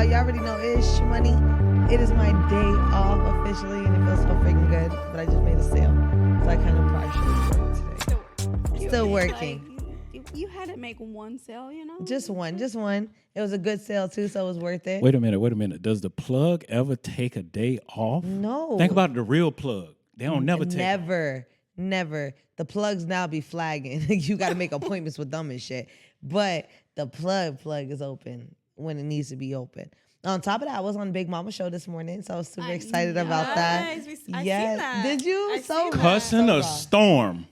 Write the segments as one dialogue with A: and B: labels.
A: You already know it's Shhmoney. It is my day off officially, and it feels so freaking good. But I just made a sale, so I kind of probably should work today. Still working.
B: Like, you had to make one sale, you know?
A: Just one. It was a good sale too, so it was worth it.
C: Wait a minute. Does the plug ever take a day off?
A: No.
C: Think about the real plug. They don't never take.
A: Never. The plugs now be flagging. You got to make appointments with them and shit. But the plug is open when it needs to be open. On top of that, I was on Big Mama show this morning, so I was super excited about that.
B: I
A: yes.
B: seen that.
A: Did you?
C: Cussing a storm.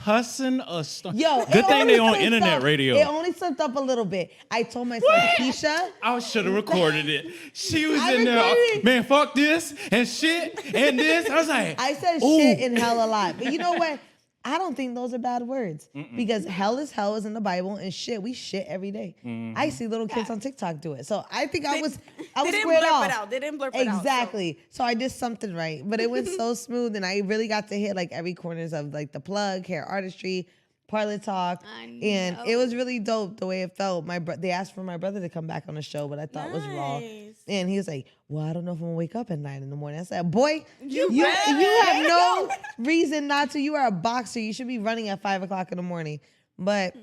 C: Cussing a storm.
A: Yo,
C: good thing they on internet radio.
A: It only slipped up a little bit. I told myself, Nakisha.
C: I should have recorded it. She was in there, man, fuck this and shit and this. I was like,
A: I said shit in hell a lot. But you know what? I don't think those are bad words because hell is in the Bible and shit, we shit every day. I see little kids on TikTok do it. So I think I was squared off.
B: They didn't blurp it out.
A: Exactly. So I did something right, but it went so smooth and I really got to hit like every corners of like the plug, hair artistry, Parlor Talk, and it was really dope the way it felt. They asked for my brother to come back on the show, but I thought was raw. And he was like, "Well, I don't know if I'm gonna wake up at 9 in the morning." I said, "Boy, you have no reason not to. You are a boxer. You should be running at 5 o'clock in the morning." But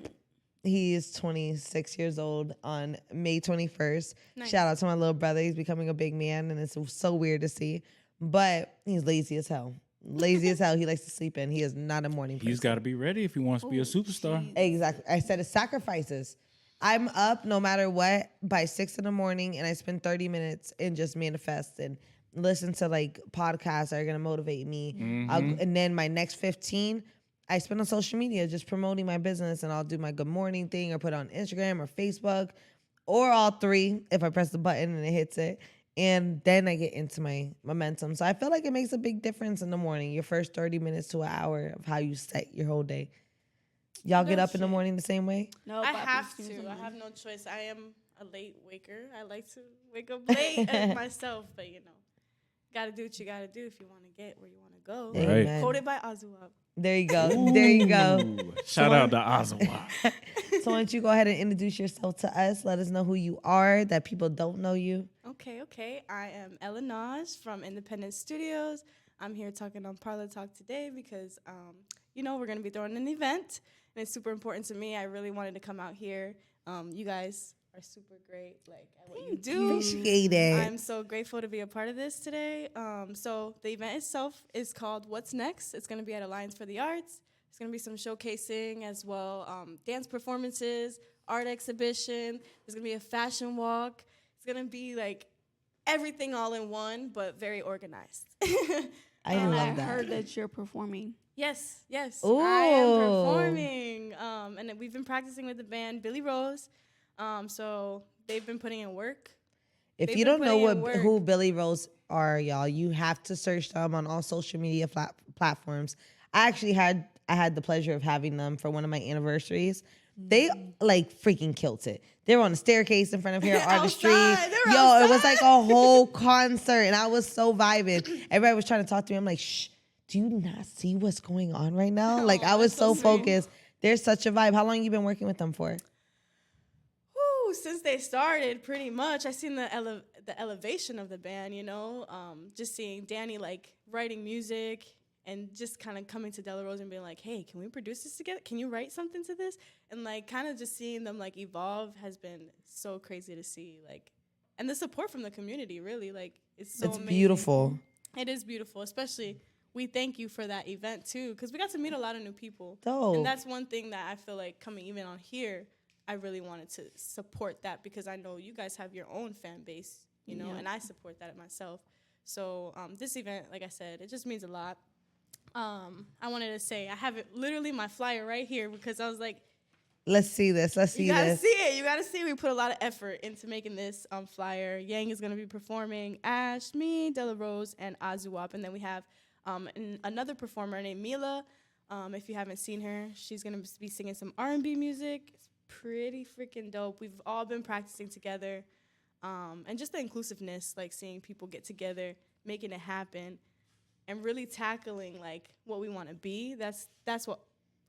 A: he is 26 years old on May 21st. Nice. Shout out to my little brother. He's becoming a big man, and it's so weird to see. But he's lazy as hell. He likes to sleep in. He is not a morning person.
C: He's got to be ready if he wants to be a superstar.
A: Geez. Exactly. I said it's sacrifices. I'm up no matter what by 6 in the morning, and I spend 30 minutes and just manifest and listen to like podcasts that are gonna motivate me. And then my next 15, I spend on social media just promoting my business, and I'll do my good morning thing or put it on Instagram or Facebook or all three if I press the button and it hits it. And then I get into my momentum. So I feel like it makes a big difference in the morning, your first 30 minutes to an hour of how you set your whole day. Y'all get up in the morning the same way?
D: No, I have to. I have no choice. I am a late waker. I like to wake up late myself, but you know, gotta do what you gotta do if you want to get where you want to go.
A: Right.
D: Quoted by Azuab.
A: There you go. There you go.
C: Shout out to Azawa.
A: So why don't you go ahead and introduce yourself to us? Let us know who you are, that people don't know you.
D: Okay. I am Ella Naj from Independent Studios. I'm here talking on Parlor Talk today because, we're going to be throwing an event, and it's super important to me. I really wanted to come out here. You guys are super great, like at what you do.
A: Appreciate it.
D: I'm so grateful to be a part of this today. So the event itself is called What's Next. It's going to be at Alliance for the Arts. There's going to be some showcasing as well, dance performances, art exhibition. There's going to be a fashion walk. It's going to be like everything all in one, but very organized.
A: I love that.
B: I heard that you're performing.
D: Yes.
A: Ooh.
D: I am performing. And we've been practicing with the band Billy Rose. So they've been putting in work.
A: If you don't know who Billy Rose are, y'all, you have to search them on all social media platforms. I actually had the pleasure of having them for one of my anniversaries. They like freaking killed it. They were on the staircase in front of here on the street. It was like a whole concert, and I was so vibing. Everybody was trying to talk to me. I'm like, shh, do you not see what's going on right now? Like I was so focused. They're such a vibe. How long you been working with them for?
D: Since they started, pretty much. I seen the elevation of the band, just seeing Danny like writing music and just kind of coming to Della Rose and being like, hey, can we produce this together? Can you write something to this? And like kind of just seeing them like evolve has been so crazy to see. Like, and the support from the community, really, like it's so amazing.
A: Beautiful.
D: It is beautiful, especially we thank you for that event too, because we got to meet a lot of new people.
A: Dope.
D: And that's one thing that I feel like coming even on here, I really wanted to support that because I know you guys have your own fan base, you know, and I support that myself. So this event, like I said, it just means a lot. I wanted to say, I have it literally my flyer right here because I was like,
A: let's see this. Let's see
D: you gotta
A: this.
D: see it. You gotta see. We put a lot of effort into making this flyer. Yang is gonna be performing. Ash, me, Della Rose, and Azuwap, and then we have another performer named Mila. If you haven't seen her, she's gonna be singing some R&B music. It's pretty freaking dope. We've all been practicing together, and just the inclusiveness, like seeing people get together, making it happen, and really tackling like what we want to be. That's what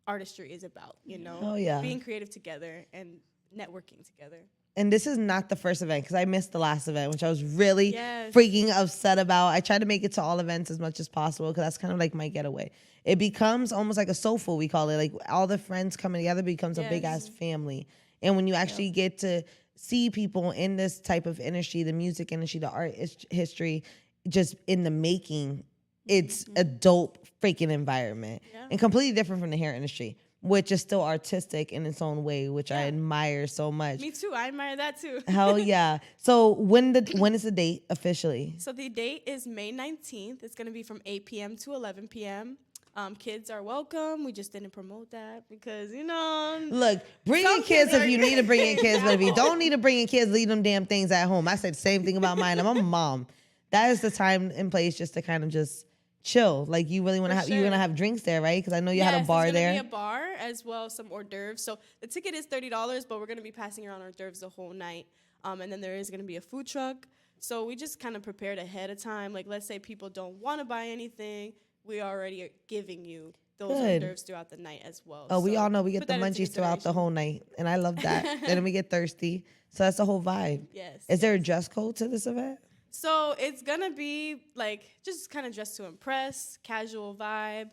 D: artistry is about, you know.
A: Oh yeah,
D: being creative together and networking together.
A: And this is not the first event because I missed the last event, which I was really
D: Yes.
A: freaking upset about. I try to make it to all events as much as possible because that's kind of like my getaway. It becomes almost like a sofa, we call it. Like all the friends coming together becomes a big ass family. And when you actually get to see people in this type of industry, the music industry, the art history, just in the making, it's a dope freaking environment.
D: Yeah.
A: And completely different from the hair industry, which is still artistic in its own way, which I admire so much.
D: Me too. I admire that too.
A: Hell yeah. So when is the date officially?
D: So the date is May 19th. It's going to be from 8 p.m. to 11 p.m. Kids are welcome. We just didn't promote that because, you know.
A: Look, bring in kids if you need to bring in kids, but if you don't need to bring in kids, leave them damn things at home. I said the same thing about mine. I'm a mom. That is the time and place just to kind of just chill. Like you really want to have, you're going to have drinks there, right? Because I know you had a bar there.
D: Yes, it's going to be a bar as well, some hors d'oeuvres. So the ticket is $30, but we're going to be passing around hors d'oeuvres the whole night. And then there is going to be a food truck. So we just kind of prepared ahead of time. Like let's say people don't want to buy anything. We already are giving you those hors d'oeuvres throughout the night as well.
A: Oh,
D: so
A: we all know we get the
D: put that into
A: munchies throughout the
D: consideration.
A: whole night. And I love that. Then we get thirsty. So that's the whole vibe.
D: Yes.
A: Is there a dress code to this event?
D: So it's gonna be like just kind of dressed to impress, casual vibe.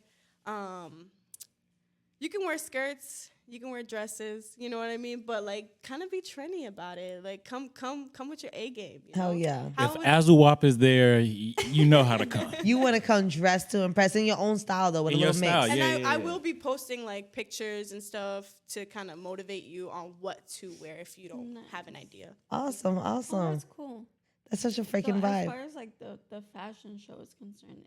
D: You can wear skirts, you can wear dresses, you know what I mean? But like kind of be trendy about it. Like come with your A game. You
A: Hell
D: know?
A: yeah.
C: If Azuwap is there, you know how to come.
A: You want to come dressed to impress in your own style though, with
C: In
A: a
C: your
A: little mix.
C: style,
D: And
C: yeah.
D: I will be posting like pictures and stuff to kind of motivate you on what to wear if you don't have an idea.
A: Awesome,
B: Oh,
A: awesome.
B: that's cool.
A: That's such a
B: So
A: freaking
B: as
A: vibe.
B: far as like the fashion show is concerned,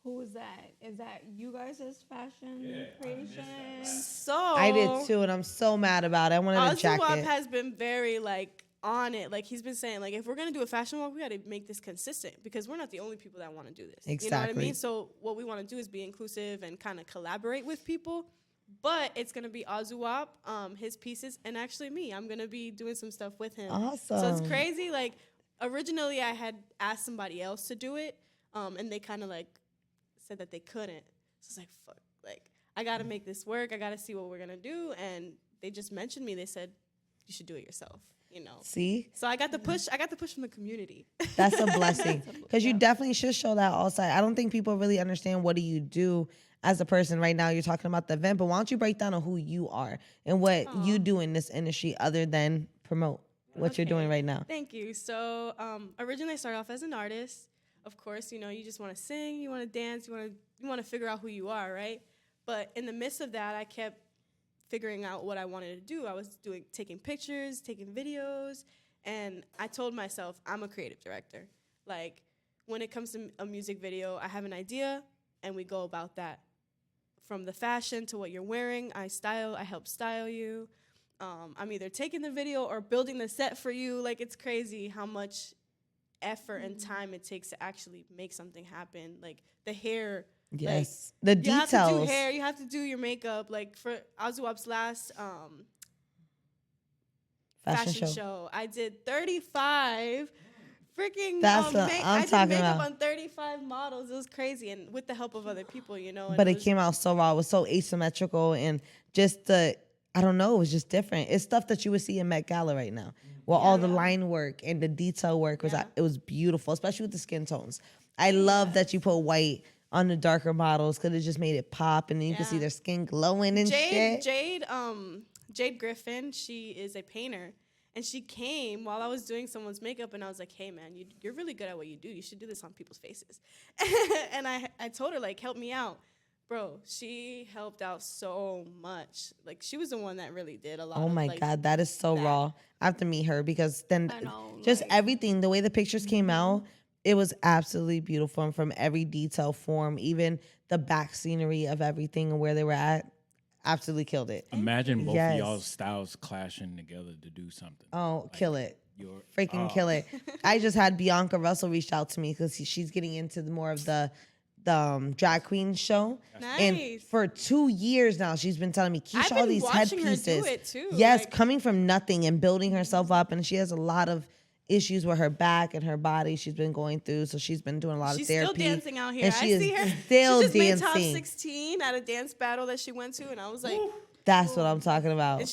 B: who is that? Is that you guys' fashion creation?
D: So
A: I did too, and I'm so mad about it. I wanted a
D: Azuwap
A: jacket.
D: has been very like on it. Like he's been saying, like if we're gonna do a fashion walk, we got to make this consistent because we're not the only people that want to do this. You know what I
A: Exactly.
D: mean? So what we want to do is be inclusive and kind of collaborate with people. But it's gonna be Azuwap, his pieces, and actually me. I'm gonna be doing some stuff with him.
A: Awesome.
D: So it's crazy. Like originally, I had asked somebody else to do it, and they kind of like said that they couldn't. So it's like fuck. Like I gotta make this work. I gotta see what we're gonna do. And they just mentioned me. They said you should do it yourself. You know.
A: See?
D: So I got the push. I got the push from the community.
A: That's a blessing. Because you definitely should show that all side. I don't think people really understand what do you do as a person right now. You're talking about the event, but why don't you break down on who you are and what you do in this industry other than promote what you're doing right now?
D: Thank you. So originally I started off as an artist. Of course, you know, you just want to sing, you want to dance, you want to figure out who you are, right? But in the midst of that, I kept figuring out what I wanted to do. I was taking pictures, taking videos, and I told myself I'm a creative director. Like when it comes to a music video, I have an idea and we go about that. From the fashion to what you're wearing, I help style you. I'm either taking the video or building the set for you. Like it's crazy how much effort and time it takes to actually make something happen. Like the hair.
A: Yes.
D: Like,
A: The
D: you
A: details.
D: have to do hair. You have to do your makeup. Like for Azuwap's last fashion show, I did 35 freaking.
A: That's what I'm
D: I did
A: talking
D: makeup
A: about.
D: on 35 models. It was crazy, and with the help of other people, you know.
A: But it came out so raw. It was so asymmetrical and just I don't know, it was just different. It's stuff that you would see in Met Gala right now. Well, all the line work and the detail work it was beautiful, especially with the skin tones. I love that you put white on the darker models because it just made it pop, and then you can see their skin glowing and shit.
D: Jade Griffin, she is a painter, and she came while I was doing someone's makeup, and I was like, "Hey, man, you're really good at what you do. You should do this on people's faces." And I told her like, "Help me out." Bro, she helped out so much. Like, she was the one that really did a lot.
A: Oh my God, that is so raw. I have to meet her because then just everything, the way the pictures came out, it was absolutely beautiful. And from every detail form, even the back scenery of everything and where they were at, absolutely killed it.
C: Imagine both of y'all's styles clashing together to do something.
A: Oh, like, kill it. Freaking kill it. I just had Bianca Russell reach out to me because she's getting into more of the drag queen show.
D: Nice.
A: And for 2 years now, she's been telling me, Keisha, all these headpieces.
D: Her do it too.
A: Yes, like, coming from nothing and building herself up. And she has a lot of issues with her back and her body she's been going through. So she's been doing a lot of therapy.
D: She's still dancing out here.
A: And
D: I see her.
A: Still
D: she just
A: dancing.
D: made top 16 at a dance battle that she went to. And I was like,
A: that's what I'm talking about.
D: And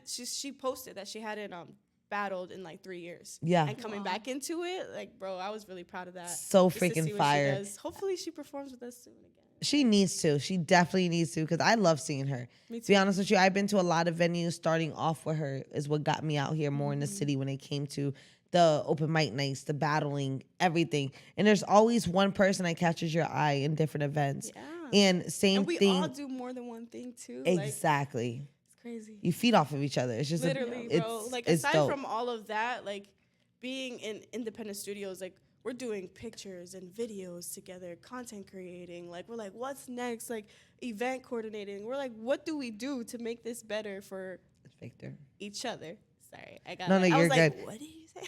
D: she posted that she hadn't battled in like 3 years.
A: Yeah.
D: And coming back into it, like, bro, I was really proud of that.
A: So freaking fire.
D: Hopefully she performs with us soon again.
A: She needs to. She definitely needs to because I love seeing her.
D: Me too.
A: To be honest with you, I've been to a lot of venues. Starting off with her is what got me out here more in the city when it came to the open mic nights, the battling, everything. And there's always one person that catches your eye in different events.
D: Yeah.
A: And same thing.
D: And we all do more than one thing too.
A: Exactly.
D: Like, it's crazy.
A: You feed off of each other. It's just
D: literally, bro. Like, aside from all of that, like being in independent studios, like, we're doing pictures and videos together, content creating. Like, we're like, what's next? Like, event coordinating. We're like, what do we do to make this better for
A: Victor.
D: each other? Sorry, I got
A: No,
D: it.
A: you're
D: I was
A: good.
D: Like, what did you say?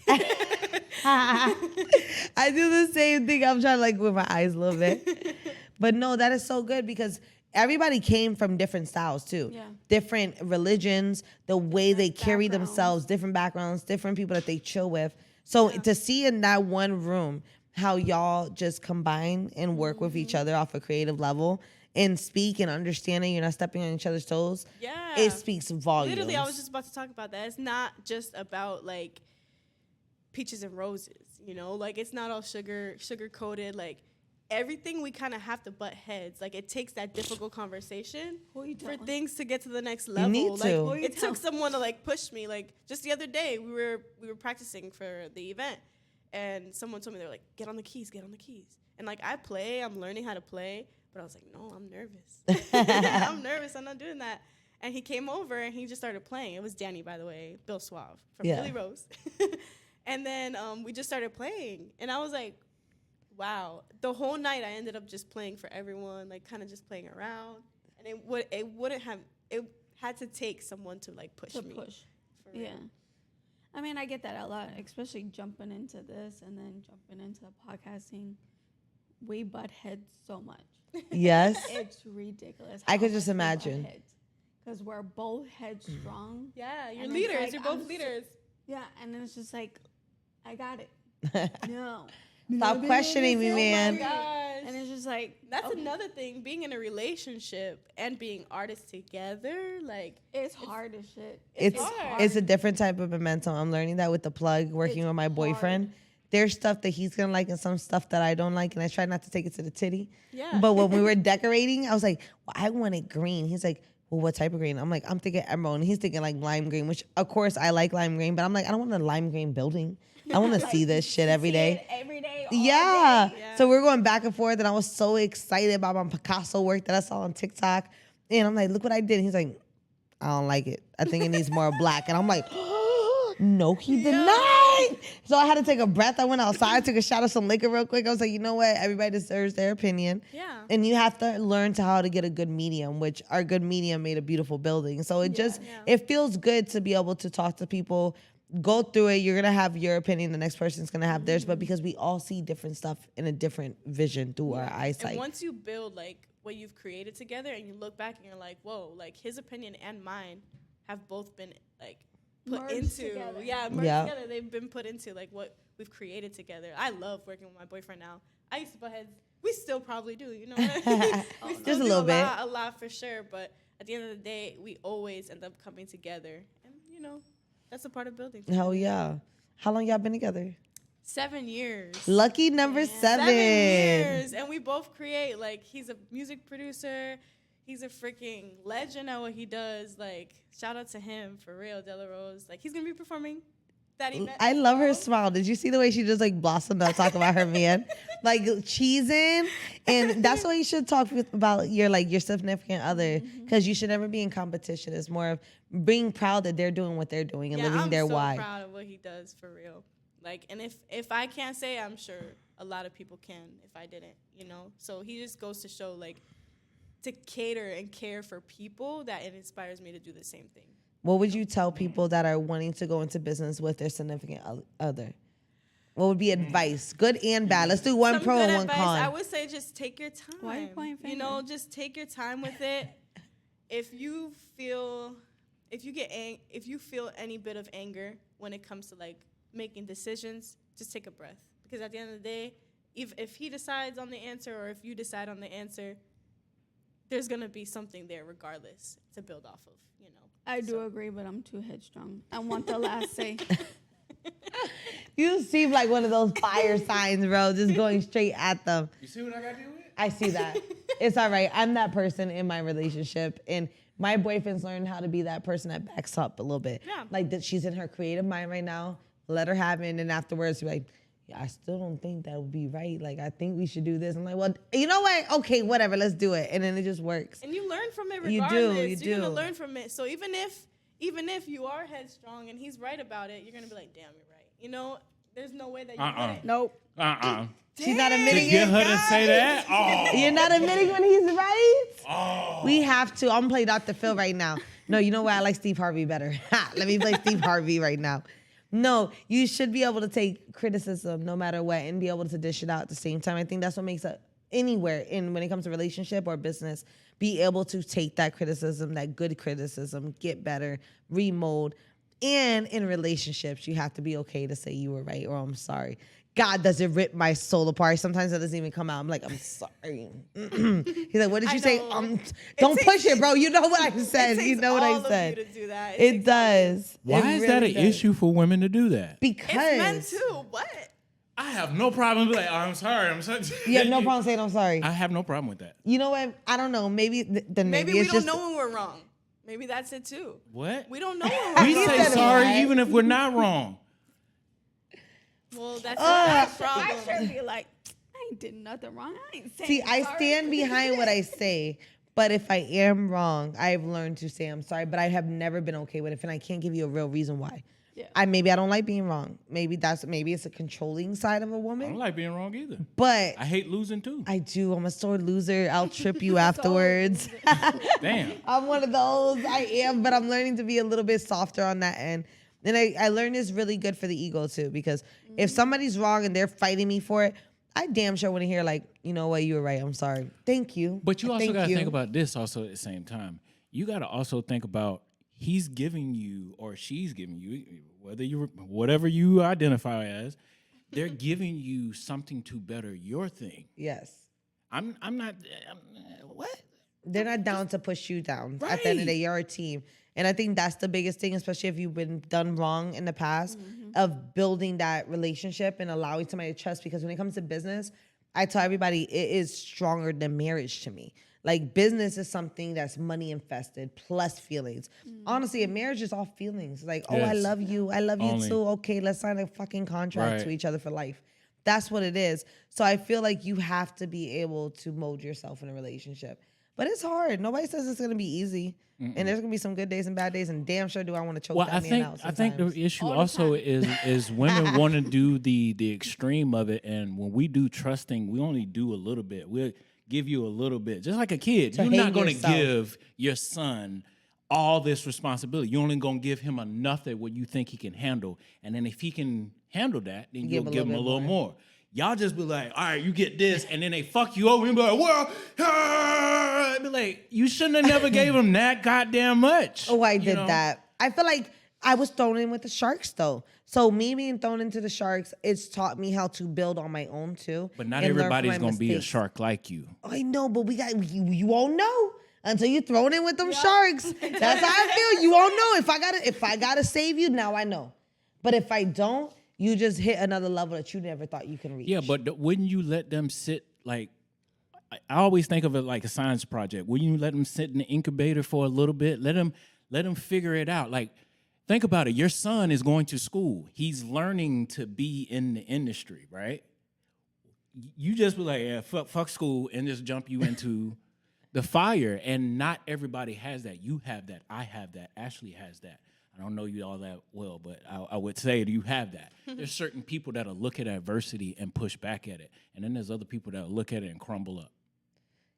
A: I do the same thing. I'm trying to like with my eyes a little bit. But no, that is so good because everybody came from different styles too.
B: Yeah.
A: Different religions, the way they carry themselves, different backgrounds, different people that they chill with. So to see in that one room how y'all just combine and work with each other off a creative level and speak and understanding, you're not stepping on each other's toes.
D: Yeah.
A: It speaks volumes.
D: Literally, I was just about to talk about that. It's not just about like peaches and roses, you know? Like, it's not all sugar coated. Like, everything we kind of have to butt heads. Like, it takes that difficult conversation for things to get to the next level.
A: You need to.
D: Like, it took someone to like push me. Like, just the other day, we were practicing for the event, and someone told me, they were like, get on the keys. And like, I'm learning how to play, but I was like, no, I'm nervous. I'm nervous. I'm not doing that. And he came over and he just started playing. It was Danny, by the way, Bill Suave from Billy Rose. And then we just started playing, and I was like, wow. The whole night I ended up just playing for everyone, like kind of just playing around. And it had to take someone to like push me.
B: Yeah. I mean, I get that a lot, especially jumping into this and then jumping into podcasting. We butt heads so much.
A: Yes.
B: It's ridiculous.
A: I could just imagine.
B: Because we're both headstrong.
D: Yeah, you're leaders. Like, you're both leaders.
B: Yeah, and then it's just like, I got it. No.
A: Stop questioning me, man.
D: Oh my gosh.
B: And it's just like,
D: that's another thing. Being in a relationship and being artists together, like,
B: it's hard as shit.
A: It's a different type of momentum. I'm learning that with the plug, working with my boyfriend. There's stuff that he's gonna like and some stuff that I don't like, and I try not to take it to the titty.
D: Yeah.
A: But when we were decorating, I was like, well, I want it green. He's like, well, what type of green? I'm like, I'm thinking emerald, and he's thinking like lime green, which of course I like lime green, but I'm like, I don't want a lime green building. I want to see this shit every day.
B: Every day.
A: Yeah.
B: Day.
A: So we're going back and forth, and I was so excited about my Picasso work that I saw on TikTok. And I'm like, look what I did. And he's like, I don't like it. I think it needs more black. And I'm like, no, he did not. So I had to take a breath. I went outside, took a shot of some liquor real quick. I was like, you know what? Everybody deserves their opinion.
D: Yeah.
A: And you have to learn how to get a good medium, which our good medium made a beautiful building. So it feels good to be able to talk to people, go through it. You're going to have your opinion. The next person's going to have theirs. But because we all see different stuff in a different vision through our eyesight.
D: And once you build like what you've created together and you look back and you're like, whoa, like his opinion and mine have both been like put
B: merged
D: into
B: together.
D: Together. They've been put into like what we've created together. I love working with my boyfriend now. I used to butt heads. We still probably do, you know what I mean? We still
A: Just a
D: do
A: little bit.
D: A lot for sure, but at the end of the day, we always end up coming together. And you know, that's a part of building.
A: Hell yeah. How long y'all been together?
D: 7 years.
A: Lucky number 7.
D: 7 years. And we both create, like, he's a music producer. He's a freaking legend at what he does. Like, shout out to him, for real, Della Rose. Like, he's going to be performing that event.
A: I love her smile. Did you see the way she just, like, blossomed up talking about her man? like cheesing, and that's why you should talk about your significant other, because you should never be in competition. It's more of being proud that they're doing what they're doing and living their why.
D: I'm so proud of what he does for real. Like, and if I can't say, I'm sure a lot of people can if I didn't, you know. So he just goes to show, like, to cater and care for people, that it inspires me to do the same thing.
A: What would you tell people that are wanting to go into business with their significant other? What would be advice, good and bad? Let's do one pro and one con.
D: I would say just take your time.
B: Why are you pointing fingers?
D: You know, just take your time with it. If you feel any bit of anger when it comes to, like, making decisions, just take a breath. Because at the end of the day, if he decides on the answer or if you decide on the answer, there's going to be something there regardless to build off of, you know.
B: I do agree, but I'm too headstrong. I want the last say.
A: You seem like one of those fire signs, bro, just going straight at them.
C: You see what I got to do with?
A: I see that. It's all right. I'm that person in my relationship, and my boyfriend's learned how to be that person that backs up a little bit.
D: Yeah.
A: Like, that she's in her creative mind right now. Let her have it, and then afterwards, be like, yeah, I still don't think that would be right. Like, I think we should do this. I'm like, well, you know what? Okay, whatever, let's do it. And then it just works.
D: And you learn from it regardless.
A: You do.
D: You're going to learn from it. So even if you are headstrong and he's right about it, you're going to be like, damn, you're right. You know, there's no way that you get it.
B: Nope.
A: She's not admitting
C: To get
A: it.
C: her to say that? Oh.
A: You're not admitting when he's right?
C: Oh.
A: We have to. I'm going to play Dr. Phil right now. No, you know what? I like Steve Harvey better. Let me play Steve Harvey right now. No, you should be able to take criticism no matter what and be able to dish it out at the same time. I think that's what makes it anywhere when it comes to relationship or business, be able to take that criticism, that good criticism, get better, remold. And in relationships, you have to be okay to say you were right or I'm sorry. God doesn't rip my soul apart. Sometimes it doesn't even come out. I'm like, I'm sorry. He's like, what did you say? Don't push it, bro. You know what I said. You know what I said.
D: Of you to do that.
A: It does.
C: Why is that an issue for women to do that?
A: Because
D: It's men too. What?
C: I have no problem with like, oh, I'm sorry.
A: You have no problem saying I'm sorry.
C: I have no problem with that.
A: You know what? I don't know. Maybe
D: Maybe we
A: it's
D: don't
A: just,
D: know when we're wrong. Maybe that's it too.
C: What?
D: We don't know when we're
C: We
D: wrong.
C: say sorry even if we're not wrong.
D: Well, that's not a problem.
B: I should be like, I ain't did nothing wrong. I ain't saying
A: See, I
B: sorry.
A: stand behind what I say. But if I am wrong, I've learned to say I'm sorry. But I have never been okay with it, and I can't give you a real reason why.
B: Yeah.
A: Maybe I don't like being wrong. Maybe it's a controlling side of a
C: I
A: woman.
C: don't like being wrong either.
A: But
C: I hate losing too.
A: I do. I'm a sore loser. I'll trip you afterwards.
C: Damn.
A: I'm one of those. I am, but I'm learning to be a little bit softer on that end. And I learned it's really good for the ego too, because if somebody's wrong and they're fighting me for it, I damn sure want to hear like, you know what, you were right. I'm sorry. Thank you.
C: But you also
A: Thank
C: got to
A: you.
C: think about this also at the same time. You got to also think about he's giving you or she's giving you, whatever you identify as, they're giving you something to better your thing.
A: Yes.
C: I'm not. What?
A: They're not down to push you down. At the end of the day, you're a team. And I think that's the biggest thing, especially if you've been done wrong in the past, of building that relationship and allowing somebody to trust. Because when it comes to business, I tell everybody it is stronger than marriage to me. Like, business is something that's money infested plus feelings. Honestly, a marriage is all feelings. Like, oh, I
C: Yes.
A: love you. I love you too. Okay, let's sign a fucking contract to each other for life. That's what it is. So I feel like you have to be able to mold yourself in a relationship. But it's hard. Nobody says it's going to be easy. And there's going to be some good days and bad days. And damn sure do I want to choke that man out
C: I think the
A: sometimes.
C: issue also is women want to do the extreme of it, and when we do trusting, we only do a little bit. We'll give you a little bit, just like a kid.
A: To
C: You're
A: hate
C: not going to
A: yourself.
C: give your son all this responsibility. You're only going to give him enough that what you think he can handle, and then if he can handle that, then you'll give him a little more. Y'all just be like, all right, you get this, and then they fuck you over and be like, well, be like, you shouldn't have never gave him that goddamn much.
A: Oh, I did that. I feel like I was thrown in with the sharks, though. So me being thrown into the sharks, it's taught me how to build on my own, too.
C: But not
A: and learn from
C: everybody's
A: my
C: going to be a
A: mistakes.
C: shark like you.
A: I know, but you won't know until you're thrown in with them sharks. That's how I feel. You won't know. If I gotta save you, now I know. But if I don't, you just hit another level that you never thought you can reach.
C: Yeah, but wouldn't you let them sit like? I always think of it like a science project. Wouldn't you let them sit in the incubator for a little bit? Let them figure it out. Like, think about it. Your son is going to school. He's learning to be in the industry, right? you just be like, yeah, fuck school, and just jump you into the fire. And not everybody has that. You have that. I have that. Ashley has that. I don't know you all that well, but I would say you have that. There's certain people that'll look at adversity and push back at it. And then there's other people that'll look at it and crumble up.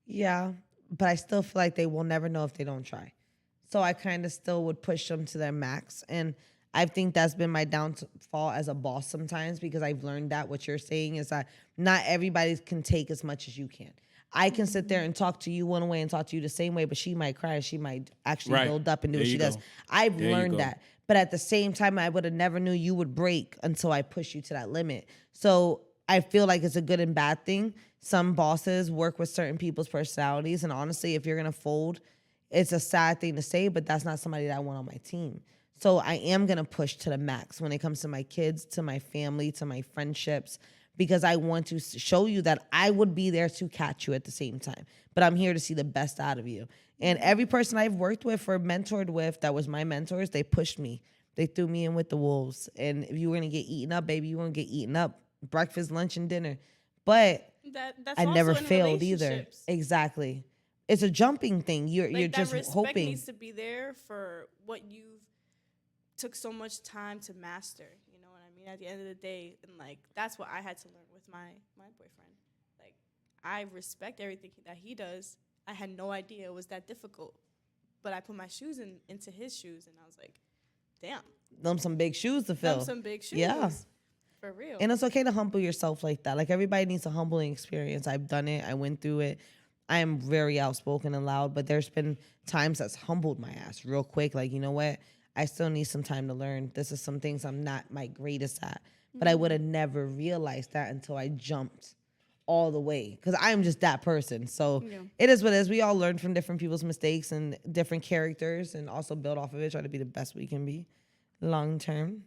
A: Yeah, but I still feel like they will never know if they don't try. So I kind of still would push them to their max. And I think that's been my downfall as a boss sometimes, because I've learned that what you're saying is that not everybody can take as much as you can. I can sit there and talk to you one way and talk to you the same way, but she might cry. She might actually build up and do what she does. I've learned that. But at the same time, I would have never knew you would break until I push you to that limit. So I feel like it's a good and bad thing. Some bosses work with certain people's personalities. And honestly, if you're going to fold, it's a sad thing to say, but that's not somebody that I want on my team. So I am going to push to the max when it comes to my kids, to my family, to my friendships, because I want to show you that I would be there to catch you at the same time. But I'm here to see the best out of you. And every person I've worked with or mentored with that was my mentors, they pushed me. They threw me in with the wolves. And if you were going to get eaten up, baby, you want to get eaten up. Breakfast, lunch, and dinner. But
D: that's
A: I
D: also
A: never
D: in
A: failed either.
D: relationships.
A: Exactly. It's a jumping thing. You're just
D: respect
A: hoping.
D: Needs to be there for what you've took so much time to master. You know what I mean? At the end of the day, and like that's what I had to learn with my boyfriend. Like I respect everything that he does. I had no idea it was that difficult, but I put my shoes into his shoes, and I was like, damn.
A: Them some big shoes to fill.
D: Them some big shoes.
A: Yeah.
D: For real.
A: And it's okay to humble yourself like that. Like everybody needs a humbling experience. I've done it. I went through it. I am very outspoken and loud, but there's been times that's humbled my ass real quick. Like, you know what? I still need some time to learn. This is some things I'm not my greatest at. But I would have never realized that until I jumped all the way. Because I am just that person. So it is what it is. We all learn from different people's mistakes and different characters and also build off of it. Try to be the best we can be long term.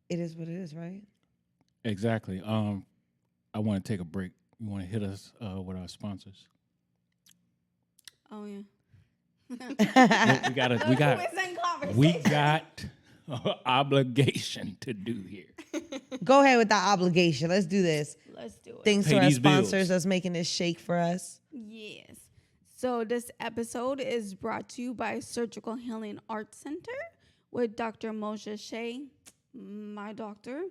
A: It is what it is, right?
C: Exactly. I want to take a break. You want to hit us with our sponsors?
B: Oh yeah.
C: we got obligation to do here.
A: Go ahead with that obligation. Let's do this.
B: Let's do it.
A: Thanks to our sponsors that's making this shake for us.
B: Yes. So this episode is brought to you by Surgical Healing Arts Center with Dr. Moshe Shea, my doctor.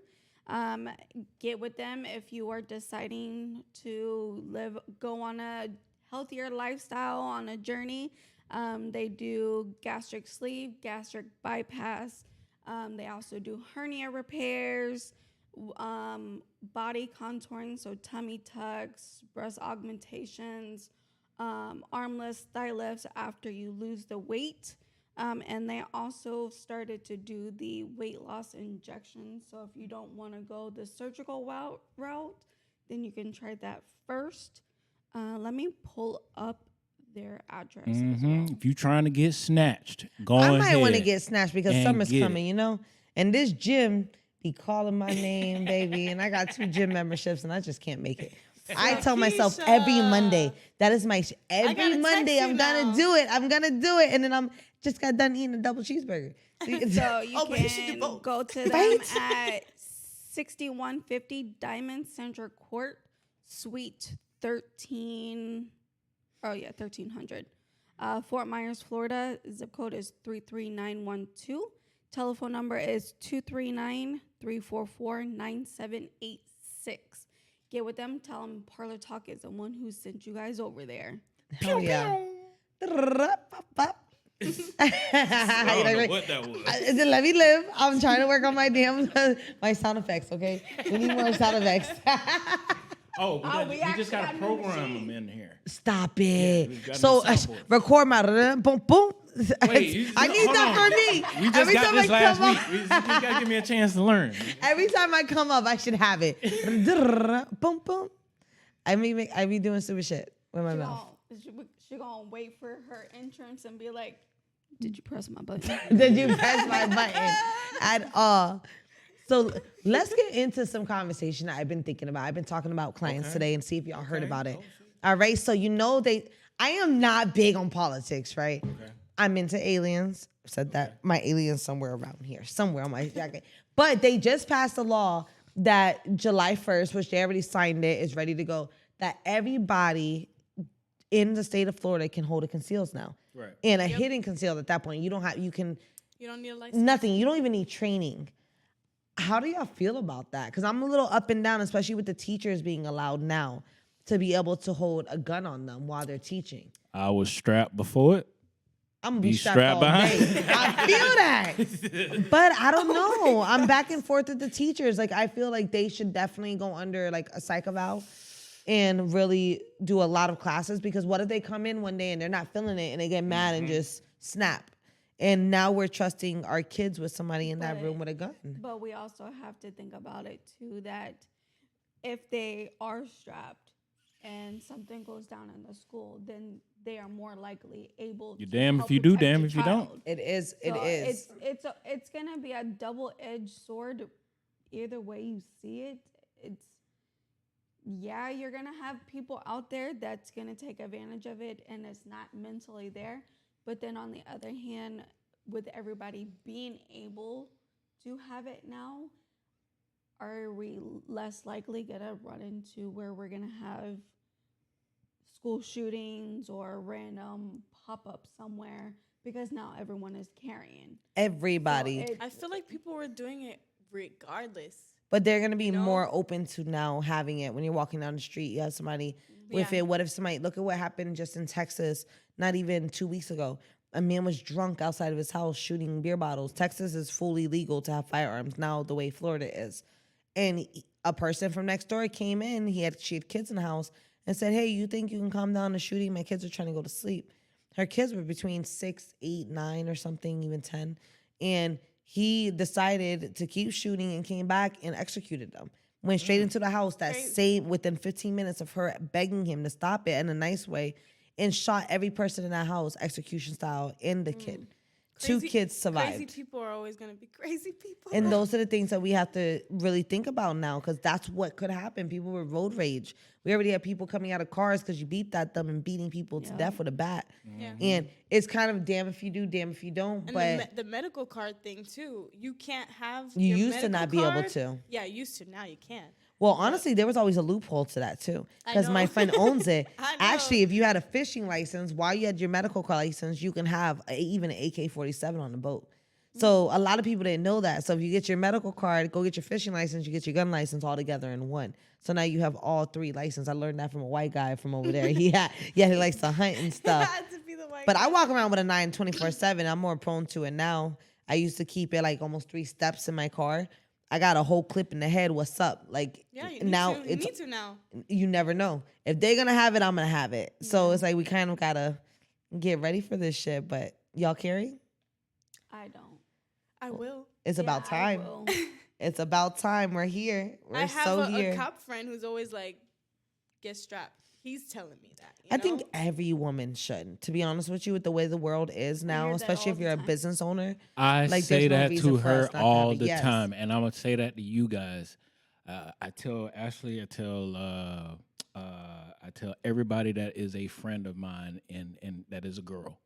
B: Get with them if you are deciding to go on a healthier lifestyle, on a journey. They do gastric sleeve, gastric bypass. They also do hernia repairs, body contouring, so tummy tucks, breast augmentations, arm lifts, thigh lifts after you lose the weight. And they also started to do the weight loss injections. So if you don't want to go the surgical route, then you can try that first. Let me pull up their address as well.
C: If you're trying to get snatched, go ahead.
A: I might want to get snatched because summer's coming, you know? And this gym be calling my name, baby. And I got 2 gym memberships and I just can't make it. I tell myself every Monday, that is my, every Monday I'm going to do it. I'm going to do it. And then I'm just got done eating a double cheeseburger.
B: So you can go to them at 6150 Diamond Center Court, Suite 13. Oh, yeah, 1300. Fort Myers, Florida. Zip code is 33912. Telephone number is 239-344-9786. Get with them. Tell them Parlor Talk is the one who sent you guys over there.
A: Hell yeah.
C: I don't know what that was.
A: Let me live. I'm trying to work on my my sound effects, okay? We need more sound effects.
C: We just got to program them in here.
A: Stop it.
C: Yeah,
A: so record my boom, boom.
C: Wait,
A: I need that for me.
C: We just got this last week. You got to give me a chance to learn.
A: Every time I come up, I should have it. Boom, boom. I be doing stupid shit with my mouth.
B: She gonna wait for her entrance and be like, "Did you press my button?
A: Did you press my button at all?" So let's get into some conversation that I've been thinking about. I've been talking about clients today and see if y'all heard about it. All right. So I am not big on politics, right? Okay. I'm into aliens. I said that my alien's somewhere around here, somewhere on my jacket. But they just passed a law that July 1st, which they already signed it, is ready to go, that everybody in the state of Florida can hold a conceals now.
C: Right.
A: And a hidden concealed at that point. You don't
D: need a license.
A: Nothing. You don't even need training. How do y'all feel about that? Because I'm a little up and down, especially with the teachers being allowed now to be able to hold a gun on them while they're teaching.
C: I was strapped before it.
A: I'm gonna be strapped all
C: behind.
A: day. I feel that. But I don't know. I'm back and forth with the teachers. Like, I feel like they should definitely go under like a psych eval and really do a lot of classes, because what if they come in one day and they're not feeling it and they get mad and just snap? And now we're trusting our kids with somebody in that room with a gun.
B: But we also have to think about it too, that if they are strapped and something goes down in the school, then they are more likely able
C: You're
B: to
C: damn
B: help
C: if you do,
B: protect
C: damn
B: the
C: if you don't.
B: child.
A: It is.
B: So it's gonna be a double-edged sword. Either way you see it, you're gonna have people out there that's gonna take advantage of it, and it's not mentally there. But then on the other hand, with everybody being able to have it now, are we less likely gonna run into where we're gonna have school shootings or random pop-up somewhere because now everyone is carrying?
A: Everybody.
B: So
D: I feel like people were doing it regardless.
A: But they're going to be more open to now having it. When you're walking down the street, you have somebody with it. What if somebody, look at what happened just in Texas, not even 2 weeks ago. A man was drunk outside of his house shooting beer bottles. Texas is fully legal to have firearms now, the way Florida is. And a person from next door came in. She had kids in the house and said, "Hey, you think you can calm down the shooting? My kids are trying to go to sleep." Her kids were between 6, 8, 9 or something, even 10. And he decided to keep shooting and came back and executed them. Went straight into the house within 15 minutes of her begging him to stop it in a nice way, and shot every person in that house, execution style, and the kid. Two kids survived.
D: Crazy people are always going to be crazy people.
A: And those are the things that we have to really think about now, because that's what could happen. People with road rage. We already have people coming out of cars because you beeped at them and beating people to death with a bat.
D: Yeah.
A: And it's kind of damn if you do, damn if you don't.
D: And
A: but
D: the medical card thing, too. You can't have
A: you
D: your
A: used to not be able
D: card.
A: to.
D: Yeah, used to. Now you can.
A: Well, honestly, there was always a loophole to that, too. Because my friend owns it. Actually, if you had a fishing license, while you had your medical car license, you can have even an AK-47 on the boat. So a lot of people didn't know that. So if you get your medical card, go get your fishing license, you get your gun license all together in one. So now you have all three licenses. I learned that from a white guy from over there. He likes to hunt and stuff. But I walk around with a 9 24/7. I'm more prone to it now. I used to keep it like almost 3 steps in my car. I got a whole clip in the head. What's up? Like,
D: yeah, you
A: now
D: need to now.
A: You never know. If they're gonna have it, I'm gonna have it. So it's like we kind of gotta get ready for this shit. But y'all carry?
B: I don't.
D: I will.
A: It's about time. It's about time. We're here. We're so here.
D: I have a cop friend who's always like, get strapped. He's telling me that.
A: I think every woman should, to be honest with you, with the way the world is now, especially if you're a business owner.
C: I say that to her all the time, and I'm gonna say that to you guys. I tell Ashley, I tell everybody that is a friend of mine and that is a girl.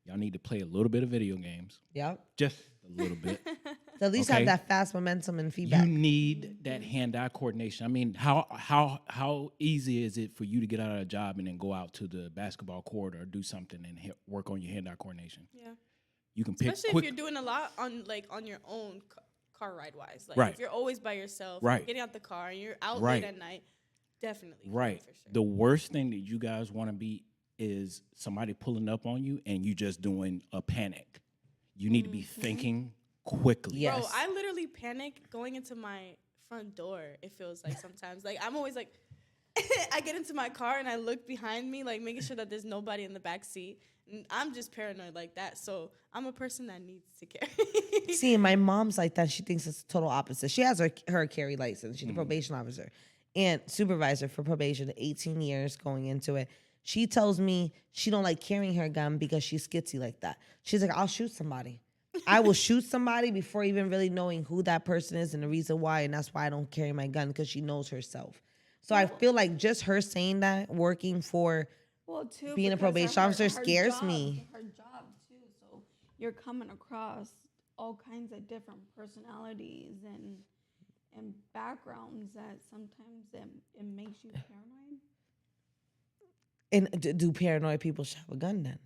C: Y'all need to play a little bit of video games.
A: Yep.
C: Just a little bit.
A: To at least have that fast momentum and feedback.
C: You need that hand-eye coordination. I mean, how easy is it for you to get out of a job and then go out to the basketball court or do something and work on your hand-eye coordination?
D: Yeah.
C: You can pick
D: especially if you're doing a lot on your own car ride wise. Like
C: right.
D: If you're always by yourself,
C: right.
D: Getting out the car and you're out late at night, definitely.
C: Right. For sure. The worst thing that you guys want to be is somebody pulling up on you and you just doing a panic. You need to be thinking quickly.
A: Yes.
D: Bro, I literally panic going into my front door, it feels like sometimes. Like, I'm always like, I get into my car and I look behind me, like making sure that there's nobody in the back seat. And I'm just paranoid like that. So I'm a person that needs to carry.
A: See, my mom's like that. She thinks it's the total opposite. She has her carry license. She's a probation officer and supervisor for probation, 18 years going into it. She tells me she don't like carrying her gun because she's skitsy like that. She's like, I'll shoot somebody. I will shoot somebody before even really knowing who that person is and the reason why. And that's why I don't carry my gun, because she knows herself. So I feel like just her saying that, working for being a probation officer scares me.
B: Her job too. So you're coming across all kinds of different personalities and backgrounds that sometimes it makes you paranoid.
A: And do paranoid people should have a gun then?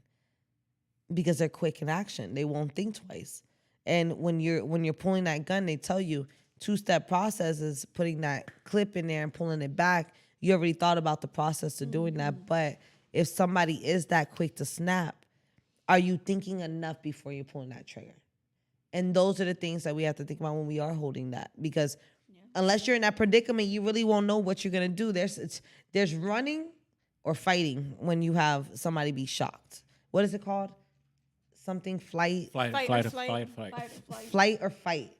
A: Because they're quick in action. They won't think twice. And when you're pulling that gun, they tell you 2-step process is putting that clip in there and pulling it back. You already thought about the process of doing that. But if somebody is that quick to snap, are you thinking enough before you're pulling that trigger? And those are the things that we have to think about when we are holding that. Because unless you're in that predicament, you really won't know what you're going to do. There's running or fighting when you have somebody be shocked. What is it called? Something flight or fight.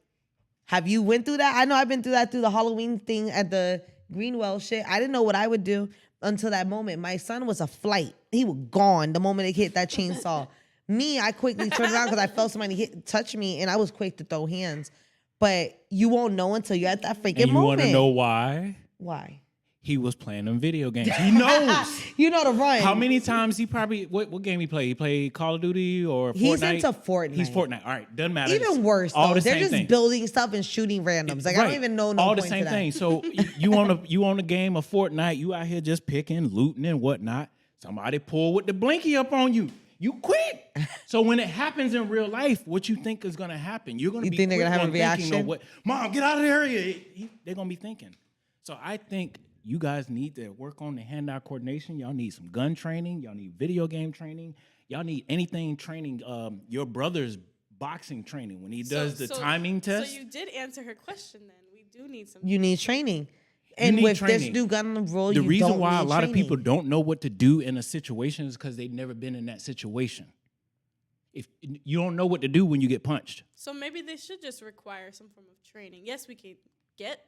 A: Have you went through that? I know I've been through that through the Halloween thing at the Greenwell shit. I didn't know what I would do until that moment. My son was a flight. He was gone the moment they hit that chainsaw. Me, I quickly turned around because I felt somebody touch me, and I was quick to throw hands. But you won't know until you're at that freaking moment. And you
C: want to know why?
A: Why?
C: He was playing them video games. He knows.
A: You know the run.
C: How many times he probably, what game he played? He played Call of Duty or Fortnite?
A: He's into Fortnite.
C: He's Fortnite. All right, doesn't matter.
A: Even worse,
C: all
A: though. They're just
C: thing.
A: building stuff and shooting randoms. Like, right. I don't even know no
C: all
A: point
C: the same
A: to
C: thing.
A: that.
C: So you on a game of Fortnite, you out here just picking, looting and whatnot. Somebody pull with the blinky up on you. You quit. So when it happens in real life, what you think is going to happen? You're going to be
A: think they're going to have a reaction?
C: Mom, get out of the area. They're going to be thinking. So I think you guys need to work on the hand-eye coordination. Y'all need some gun training. Y'all need video game training. Y'all need anything training. Your brother's boxing training when he does the timing test.
D: So you did answer her question then. We do need some.
A: You need training. And with this new gun rule,
C: the reason why a lot of people don't know what to do in a situation is because they've never been in that situation. If you don't know what to do when you get punched.
D: So maybe they should just require some form of training. Yes, we can get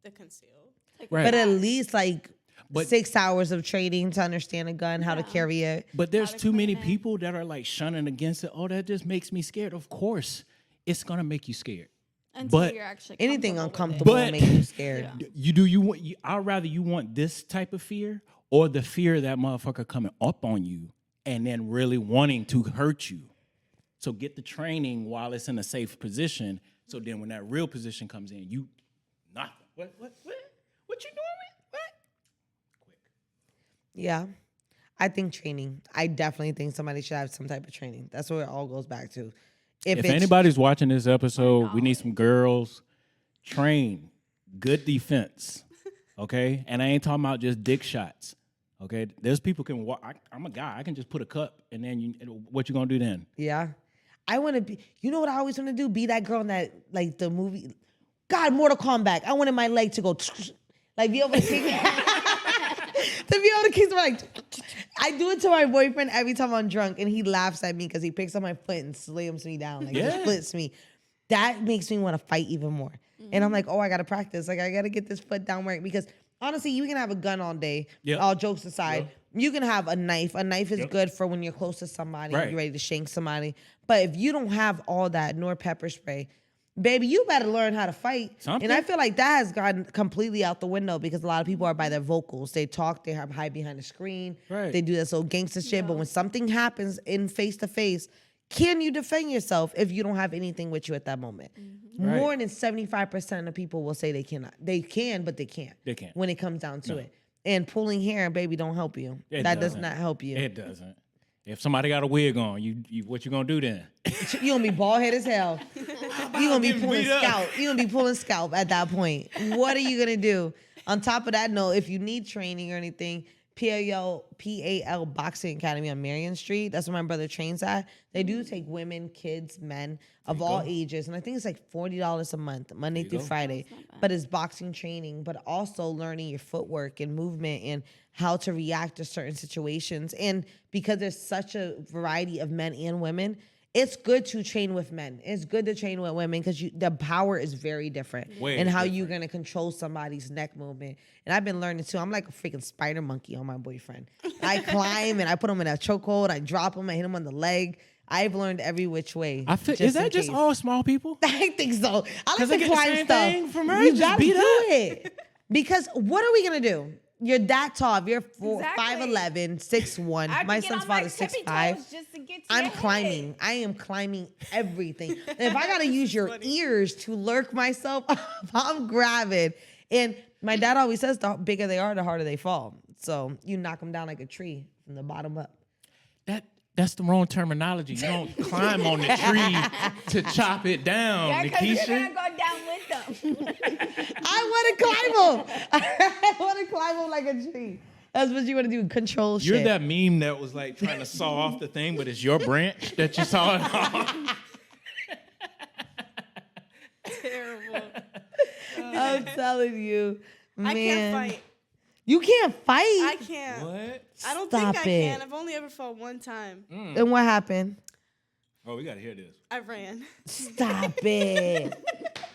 D: the conceal.
A: Right. But at least 6 hours of training to understand a gun, how to carry it.
C: But there's too many people that are like shunning against it. Oh, that just makes me scared. Of course, it's going to make you scared.
B: Until you're actually
A: anything uncomfortable will make you scared.
C: Yeah. I'd rather you want this type of fear or the fear of that motherfucker coming up on you and then really wanting to hurt you. So get the training while it's in a safe position. So then when that real position comes in, you nothing. What you doing? What? Quick.
A: Yeah. I think training. I definitely think somebody should have some type of training. That's where it all goes back to.
C: If anybody's watching this episode, we need some girls. Train. Good defense. Okay? And I ain't talking about just dick shots. Okay? There's people can walk. I'm a guy. I can just put a cup and then what you gonna do then?
A: Yeah. I want to be, you know what I always want to do? Be that girl in that, like the movie. God, Mortal Kombat. I wanted my leg to go, like be able to kick to be able to kick like, I do it to my boyfriend every time I'm drunk and he laughs at me because he picks up my foot and slams me down, like just splits me. That makes me want to fight even more. Mm-hmm. And I'm like, oh, I got to practice. Like I got to get this foot down where, because honestly, you can have a gun all day. Yep. All jokes aside. Yep. You can have a knife. A knife is good for when you're close to somebody, and you're ready to shank somebody. But if you don't have all that, nor pepper spray, baby, you better learn how to fight. And I feel like that has gone completely out the window because a lot of people are by their vocals. They talk, they hide behind the screen. Right. They do that so gangster shit. But when something happens in face to face, can you defend yourself if you don't have anything with you at that moment? Mm-hmm. Right. More than 75% of people will say they cannot. They can, but they can't.
C: They can't.
A: When it comes down to it. And pulling hair, baby, don't help you. That does not help you.
C: It doesn't. If somebody got a wig on, you what you gonna do then?
A: You gonna be bald head as hell. You gonna be pulling scalp. You gonna be pulling scalp at that point. What are you gonna do? On top of that note, if you need training or anything, PAL Boxing Academy on Marion Street. That's where my brother trains at. They do take women, kids, men of all ages. And I think it's like $40 a month, Monday through Friday. But it's boxing training, but also learning your footwork and movement and how to react to certain situations. And because there's such a variety of men and women, it's good to train with men. It's good to train with women because the power is very different in how you're going to control somebody's neck movement. And I've been learning too. I'm like a freaking spider monkey on my boyfriend. I climb and I put him in a chokehold. I drop him. I hit him on the leg. I've learned every which way.
C: Is that just all small people?
A: I think so. I like to climb stuff.
C: From her,
A: you gotta do it. Because what are we going to do? You're that tall. If you're 5'11", 6'1". My son's father's 6'5".
B: get to
A: I'm
B: your
A: climbing.
B: head.
A: I am climbing everything. And if I gotta use your ears to lurk myself up, I'm grabbing. And my dad always says the bigger they are, the harder they fall. So you knock them down like a tree from the bottom up.
C: That's the wrong terminology. You don't climb on the tree to chop it down,
B: Yeah, because
C: Nakisha.
B: you're gonna go down with them.
A: I want to climb them. I want to climb them like a tree. That's what you want to do. Control shit.
C: You're that meme that was like trying to saw off the thing, but it's your branch that you saw it on.
D: Terrible.
A: I'm telling you, man.
D: I can't fight.
A: You can't fight?
D: I can't.
C: What?
D: I don't
A: Stop
D: think I
A: it.
D: can. I've only ever fought one time.
A: And what happened?
C: Oh, we gotta hear this.
D: I ran.
A: Stop it.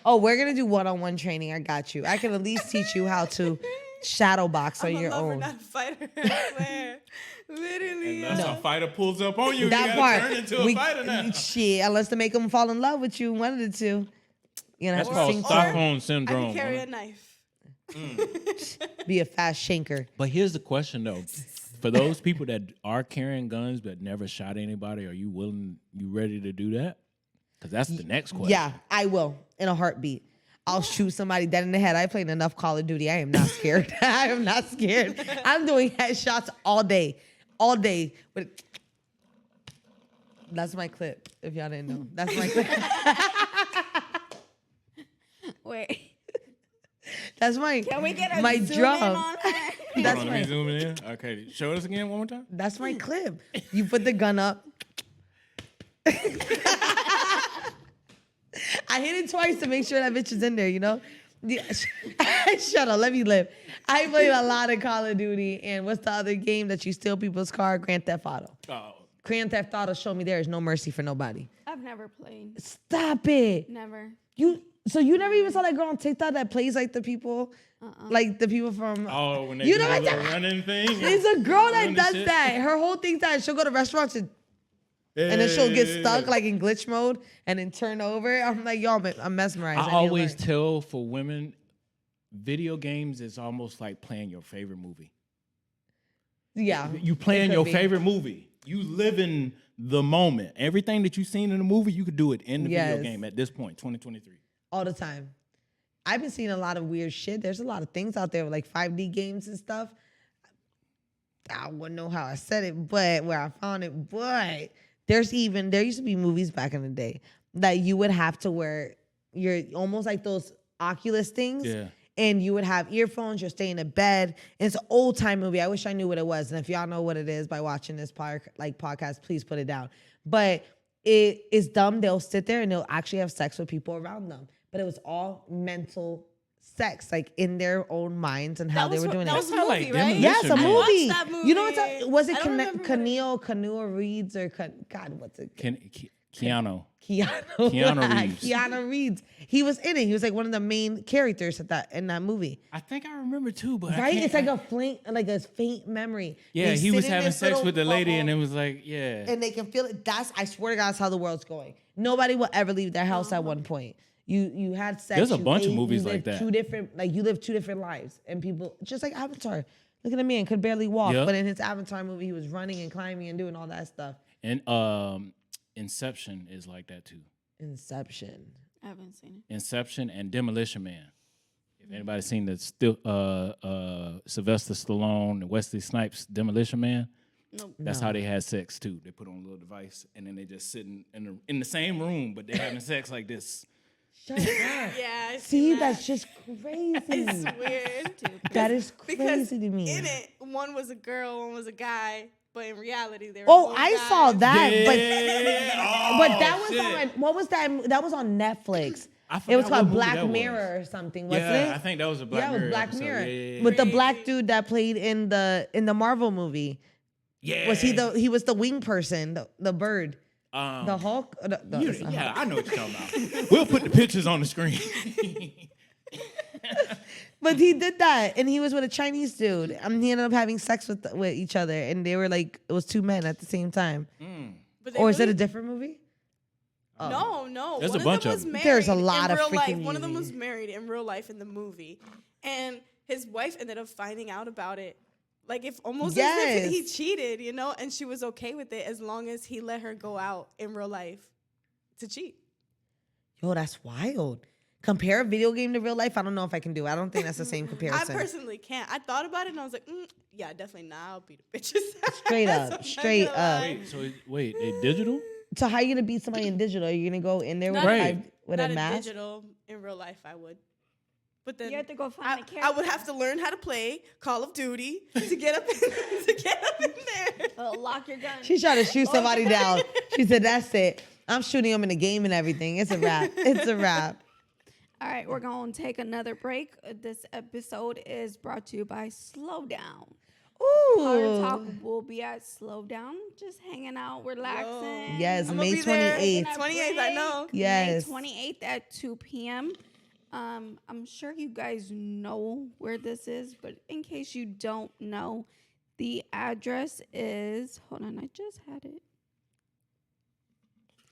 A: Oh, we're going to do one-on-one training. I got you. I can at least teach you how to shadow box on
D: I'm
A: your
D: a lover,
A: own.
D: not a fighter. I swear. Literally.
C: Unless a fighter pulls up on you,
A: That
C: you gotta turn into a fighter now.
A: Shit, unless to make them fall in love with you, one of the two. You know,
C: That's
A: have to
C: called
A: sing
C: Stockholm
D: I
C: syndrome.
D: can carry a
C: woman.
D: knife.
A: be a fast shanker.
C: But here's the question though: for those people that are carrying guns but never shot anybody, are you willing? You ready to do that? Because that's the next question.
A: Yeah, I will in a heartbeat. I'll shoot somebody dead in the head. I played enough Call of Duty. I am not scared. I am not scared. I'm doing headshots all day. All day. But that's my clip, if y'all didn't know. That's my clip.
B: Wait,
A: That's my
B: can we get a
A: my
B: zoom
A: drum.
B: in on that?
A: That's
C: Hold on, let me
A: my
C: zoom in. Okay, show us again one more time.
A: that's my clip. You put the gun up. I hit it twice to make sure that bitch is in there, you know? Yeah. Shut up, let me live. I played a lot of Call of Duty, and what's the other game that you steal people's car? Grand Theft Auto.
C: Oh,
A: Grand Theft Auto showed me there is no mercy for nobody.
B: I've never played.
A: Stop it.
B: Never.
A: So you never even saw that girl on TikTok that plays like the people? Like the people from...
C: oh, when they
A: You
C: do
A: know
C: that
A: what
C: little
A: that-
C: running thing.
A: There's a girl that
C: Running
A: does
C: shit.
A: that. Her whole thing's that she'll go to restaurants and then she'll get stuck like in glitch mode and then turn over. I'm like, yo, I'm mesmerized.
C: I
A: need to
C: always
A: learn.
C: tell for women, video games is almost like playing your favorite movie.
A: Yeah.
C: You playing
A: could
C: your
A: be.
C: favorite movie. You live in the moment. Everything that you've seen in the movie, you could do it in the video
A: Yes.
C: game at this point, 2023.
A: All the time. I've been seeing a lot of weird shit. There's a lot of things out there with like 5D games and stuff. I wouldn't know how I said it, but where I found it. But there used to be movies back in the day that you would have to wear your almost like those Oculus things.
C: Yeah.
A: And you would have earphones, you're staying in bed. And it's an old time movie. I wish I knew what it was. And if y'all know what it is by watching this podcast, please put it down. But it is dumb. They'll sit there and they'll actually have sex with people around them. But it was all mental sex, like in their own minds and how they were doing
D: that
A: it.
D: was a
C: That's
D: movie,
C: like
D: right?
A: Yes, a
C: Demolition Man.
A: movie.
D: I watched that movie.
A: You know what's was it
D: I don't remember what it-
A: Keanu Reeves or God, what's it?
C: Keanu.
A: Keanu
C: Reeves.
A: Keanu Reeves. He was in it. He was like one of the main characters in that movie.
C: I think I remember too, but
A: Right? It's like a faint memory.
C: yeah,
A: They
C: he
A: sit
C: was
A: in
C: having
A: this
C: sex
A: little
C: with the lady, and
A: bubble,
C: it was like, yeah.
A: and they can feel it. I swear to God, that's how the world's going. Nobody will ever leave their house at one point. You had sex.
C: There's a
A: you
C: bunch of
A: ate,
C: movies
A: you
C: like
A: lived
C: that.
A: you live two different lives, and people just like Avatar. Look at the man, could barely walk,
C: Yep.
A: but in his Avatar movie, he was running and climbing and doing all that stuff.
C: And Inception is like that too.
A: Inception.
B: I haven't seen it.
C: Inception and Demolition Man. If anybody's seen the Sylvester Stallone and Wesley Snipes Demolition Man,
B: Nope.
C: that's how they had sex too. They put on a little device and then they just sitting in the same room, but they're having sex like this.
A: Shut up.
D: Yeah, I
A: See,
D: seen that.
A: that's just crazy.
D: It's weird.
A: That is
D: Because
A: crazy to me.
D: in it, one was a girl, one was a guy, but in reality, they were
A: Oh,
D: both
A: I
D: guys.
A: saw that,
C: Yeah.
A: but that was
C: shit.
A: on what was that? That was on Netflix.
C: I
A: It was
C: forgot
A: called
C: what movie
A: Black
C: that was.
A: Mirror or something, wasn't
C: Yeah,
A: it?
C: I think that was a Black
A: yeah, it
C: Mirror
A: was Black
C: episode.
A: Mirror
C: Yeah.
A: with the
D: Crazy.
A: black dude that played in the Marvel movie.
C: Yeah.
A: Was he was the wing person, the bird, the Hulk? It's not
C: Yeah,
A: Hulk.
C: I know what you're talking about. We'll put the pictures on the screen.
A: But he did that, and he was with a Chinese dude. He ended up having sex with each other, and they were like it was two men at the same time.
D: But they
A: Or is it
D: really-
A: a different movie?
D: No.
C: There's
D: one
C: a bunch
D: them
C: of
D: was
C: them.
D: married
A: There's a lot
D: in
A: of
D: real life.
A: freaking
D: One of them was
A: movies.
D: married in real life in the movie, and his wife ended up finding out about it Like if almost as if he cheated, you know, and she was okay with it as long as he let her go out in real life to cheat.
A: Yo, that's wild. Compare a video game to real life. I don't know if I can do it. I don't think that's the same comparison.
D: I personally can't. I thought about it and I was like, yeah, definitely not. I'll beat the bitches.
A: Straight up. Straight up.
C: Wait, they digital?
A: So how are you gonna beat somebody in digital? Are you gonna go in there with, with a mask?
D: Digital. In real life, I would. But then
B: you have to go find the character.
D: I would have to learn how to play Call of Duty to get up in there.
B: Lock your gun.
A: She's trying to shoot somebody down. She said, "That's it. I'm shooting them in the game and everything. It's a wrap. It's a wrap."
B: All right, we're going to take another break. This episode is brought to you by Slow Down.
A: Ooh.
B: Parlor Talk will be at Slow Down, just hanging out, relaxing.
A: Whoa. Yes, May 28th.
D: 28th, I know.
A: Yes.
B: May 28th at 2 p.m. I'm sure you guys know where this is, but in case you don't know, the address is, hold on, I just had it.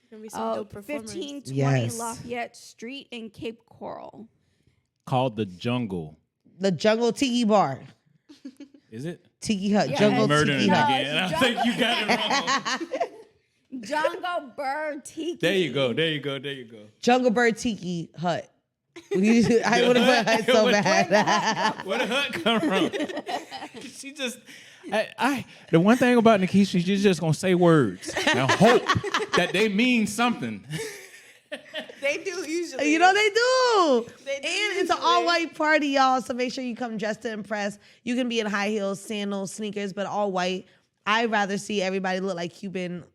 B: 1520 Lafayette Street in Cape Coral.
C: Called the Jungle.
A: The Jungle Tiki Bar.
C: Is it?
A: Tiki Hut.
B: Yeah.
A: Jungle
C: Tiki
A: Hut.
C: Again. I think you got it wrong.
B: Jungle Bird Tiki.
C: There you go.
A: Jungle Bird Tiki Hut. I would have put Hut so bad.
C: Where the Hut come from? She just... the one thing about Nakisha, she's just gonna say words and hope that they mean something.
D: They do usually.
A: You know they do.
D: They do
A: and it's an all-white party, y'all. So make sure you come dressed to impress. You can be in high heels, sandals, sneakers, but all white. I'd rather see everybody look like Cuban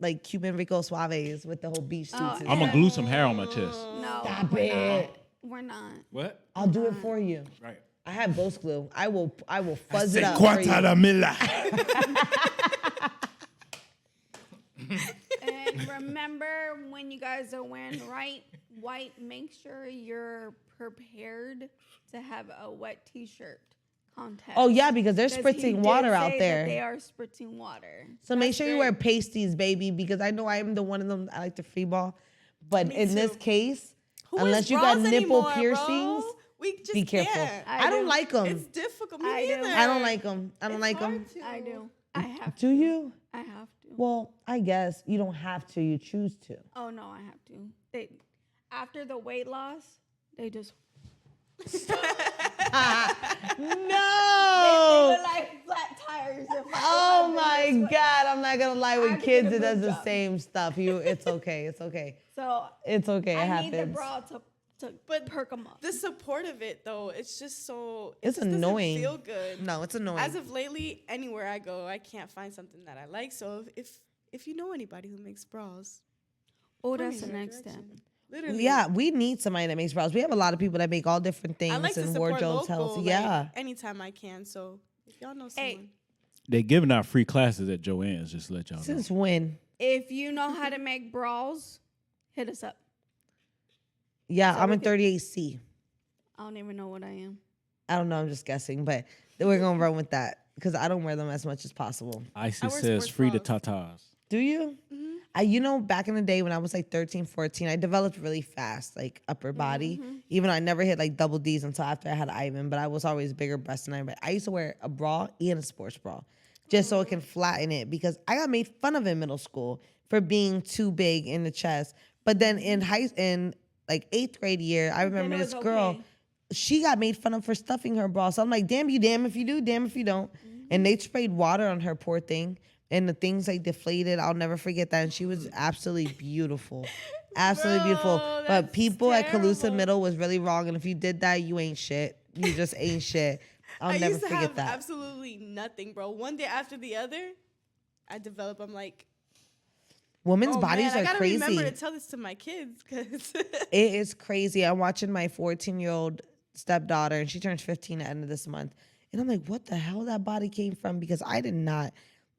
A: Rico Suaves with the whole beach suits.
C: I'm gonna glue some hair on my chest.
B: No,
A: Stop it.
B: We're not.
C: What?
A: I'll do it for you.
C: Right.
A: I have Bose glue. I will fuzz it up for you.
B: And remember, when you guys are wearing white, make sure you're prepared to have a wet T-shirt contest.
A: Oh yeah, because they're spritzing water out there.
B: They are spritzing water.
A: So make sure you wear pasties, baby, because I know I am the one of them. I like to free ball, but in this case, unless you got nipple piercings. Be careful.
D: Can't.
A: I don't like them.
D: It's difficult. Me
B: I
D: neither.
B: do.
A: I don't like them. I don't like them.
B: I do. I have to.
A: Do you?
B: I have to.
A: Well, I guess you don't have to. You choose to.
B: Oh no, I have to. After the weight loss, they just
A: no.
B: They like flat tires.
A: Oh my God! I'm not gonna lie. With kids, it does the same stuff. It's okay. It's okay.
B: So
A: it's okay. It happens.
B: I need the bra to perk them up.
D: The support of it, though, it's just so...
A: It's
D: just
A: annoying.
D: Doesn't feel good.
A: No, it's annoying.
D: As of lately, anywhere I go, I can't find something that I like. So if you know anybody who makes bras...
B: Oh, that's the next step.
D: Literally.
A: Yeah, we need somebody that makes bras. We have a lot of people that make all different things
D: I like to
A: and
D: support
A: wardrobes,
D: local,
A: health.
D: like,
A: Yeah.
D: anytime I can. So if y'all know someone...
C: They giving out free classes at Joanne's, just to let y'all know.
A: Since when?
B: If you know how to make bras, hit us up.
A: Yeah,
B: So
A: I'm
B: we
A: in
B: can-
A: 38C.
B: I don't even know what I am.
A: I don't know. I'm just guessing, but we're going to run with that because I don't wear them as much as possible.
C: Icey
D: I wear
C: says
D: sports
C: free the
D: bras.
C: tatas.
A: Do you? Back in the day when I was like 13, 14, I developed really fast, like upper body. Even though I never hit like double D's until after I had Ivan, but I was always bigger breast than I. But I used to wear a bra and a sports bra just so it can flatten it because I got made fun of in middle school for being too big in the chest. But then in like 8th grade year, I remember this girl, she got made fun of for stuffing her bra. So I'm like, damn you, damn if you do, damn if you don't. And they sprayed water on her, poor thing. And the things like deflated. I'll never forget that. And she was absolutely beautiful. Absolutely beautiful. But people at Calusa Middle was really wrong. And if you did that, you ain't shit. You just ain't shit. I'll never forget
D: have
A: that.
D: Absolutely nothing, bro. One day after the other, I'm like,
A: Women's bodies
D: I
A: are
D: gotta
A: crazy.
D: remember to tell this to my kids because
A: It is crazy. I'm watching my 14-year-old stepdaughter, and she turns 15 at the end of this month. And I'm like, what the hell that body came from? Because I did not.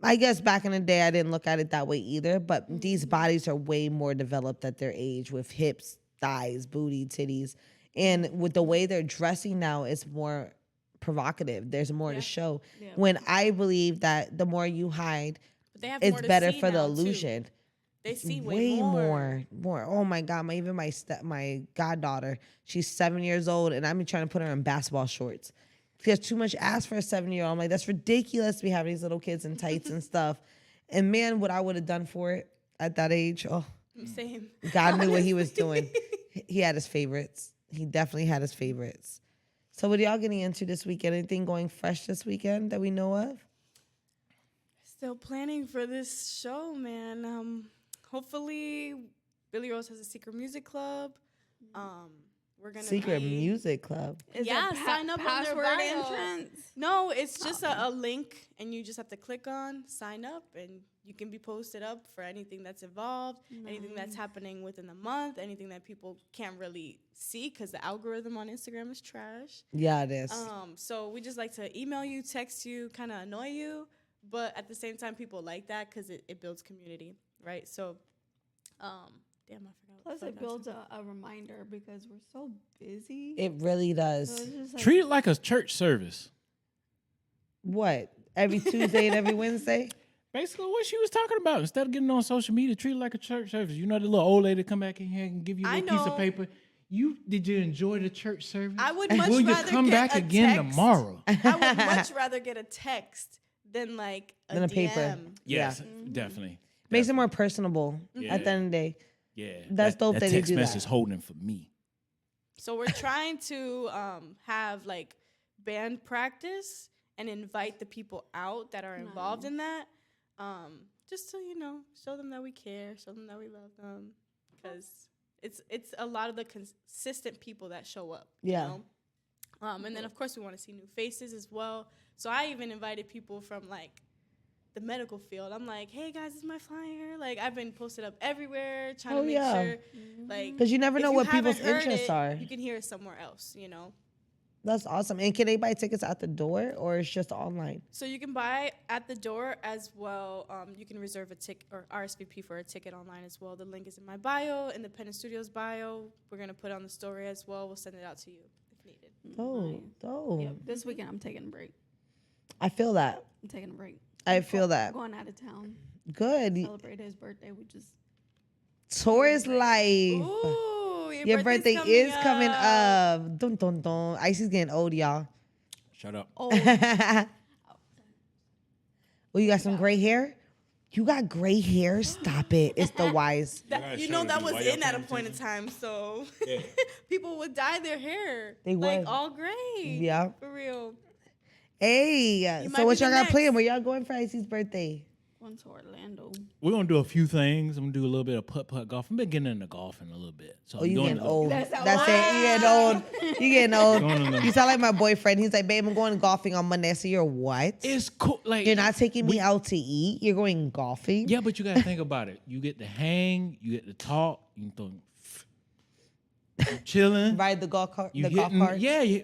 A: I guess back in the day, I didn't look at it that way either. But these bodies are way more developed at their age with hips, thighs, booty, titties. And with the way they're dressing now, it's more provocative. There's more to show. Yeah. When I believe that the more you hide, it's better for the illusion.
D: Too. They see way more.
A: Oh my God! My goddaughter, she's 7 years old, and I'm trying to put her in basketball shorts. He has too much ass for a 7-year-old. I'm like, that's ridiculous to be having these little kids in tights and stuff. And man, what I would have done for it at that age, oh,
D: Same.
A: God knew what he was doing. He had his favorites. He definitely had his favorites. So what are y'all getting into this weekend? Anything going fresh this weekend that we know of?
D: Still planning for this show, man. Hopefully, Billy Rose has a secret music club. We're gonna
A: Secret music club.
B: Is
D: Yeah,
B: it
D: sign up on their
B: password
D: bio.
B: entrance?
D: No, it's just a link, and you just have to click on sign up, and you can be posted up for anything that's involved, anything that's happening within the month, anything that people can't really see because the algorithm on Instagram is trash.
A: Yeah, it is.
D: So we just like to email you, text you, kind of annoy you, but at the same time, people like that because it builds community, right? So, damn, I forgot.
B: Plus, it builds a reminder because we're so busy.
A: It really
B: So
A: does.
B: it's just like,
C: Treat it like a church service.
A: What? Every Tuesday and every Wednesday?
C: Basically, what she was talking about. Instead of getting on social media, treat it like a church service. You know, the little old lady come back in here and give you a little piece of paper. Did you enjoy the church service?
D: I would much
C: Will you
D: rather
C: come
D: get
C: back
D: a
C: again
D: text.
C: tomorrow?
D: I would much rather get a text than like a
A: Than a
D: DM.
A: paper.
C: Yes, definitely.
A: Makes it more personable
C: Yeah.
A: at the end of the day.
C: Yeah,
A: That's dope that they
C: text
A: do
C: message
A: that.
C: holding for me.
D: So we're trying to have like band practice and invite the people out that are involved in that, just to show them that we care, show them that we love them, because it's a lot of the consistent people that show up.
A: Yeah.
D: You know? And then of course we want to see new faces as well. So I even invited people from like the medical field. I'm like, hey guys, this is my flyer. Like I've been posted up everywhere, trying to make sure, like,
A: Because you never know
D: if
A: what
D: you
A: people's
D: haven't heard
A: interests
D: it,
A: are.
D: You can hear it somewhere else, you know.
A: That's awesome. And can they buy tickets at the door or it's just online?
D: So you can buy at the door as well. You can reserve a ticket or RSVP for a ticket online as well. The link is in my bio, Independent Studios bio. We're gonna put it on the story as well. We'll send it out to you if needed.
A: Dope.
B: Yep, this weekend I'm taking a break.
A: I feel that.
B: I'm taking a break.
A: I feel that.
B: I'm going out of town.
A: Good.
B: Celebrate his birthday. We just
A: Tourist life.
D: Ooh,
A: Your birthday is coming up. Dun, dun, dun. Icey's getting old, y'all.
C: Shut up.
B: oh
A: Oh, you got some gray hair? You got gray hair? Stop it. It's the wise.
D: That, you know that was in at a point in time, so people would dye their hair.
A: They
D: like
A: would.
D: all gray.
A: Yeah.
D: For real.
A: Hey,
D: might
A: so what
D: be
A: y'all
D: the
A: got
D: next.
A: planned? Where y'all going for Icey's birthday?
B: going to Orlando.
C: We're gonna do a few things. I'm gonna do a little bit of putt golf. I've been getting into golfing a little bit. So
A: Oh, you
C: I'm
A: getting
C: doing
A: old.
B: That's
A: That's it. You getting old. You getting old.
C: Going on
A: You sound like my boyfriend. He's like, babe, I'm going golfing on Monday. So you're what?
C: It's cool. Like
A: You're not taking me out to eat. You're going golfing.
C: Yeah, but you gotta think about it. You get to hang. You get to talk. You can throw. You chilling.
A: Ride the golf cart.
C: You
A: The golf
C: hitting-
A: cart.
C: Yeah.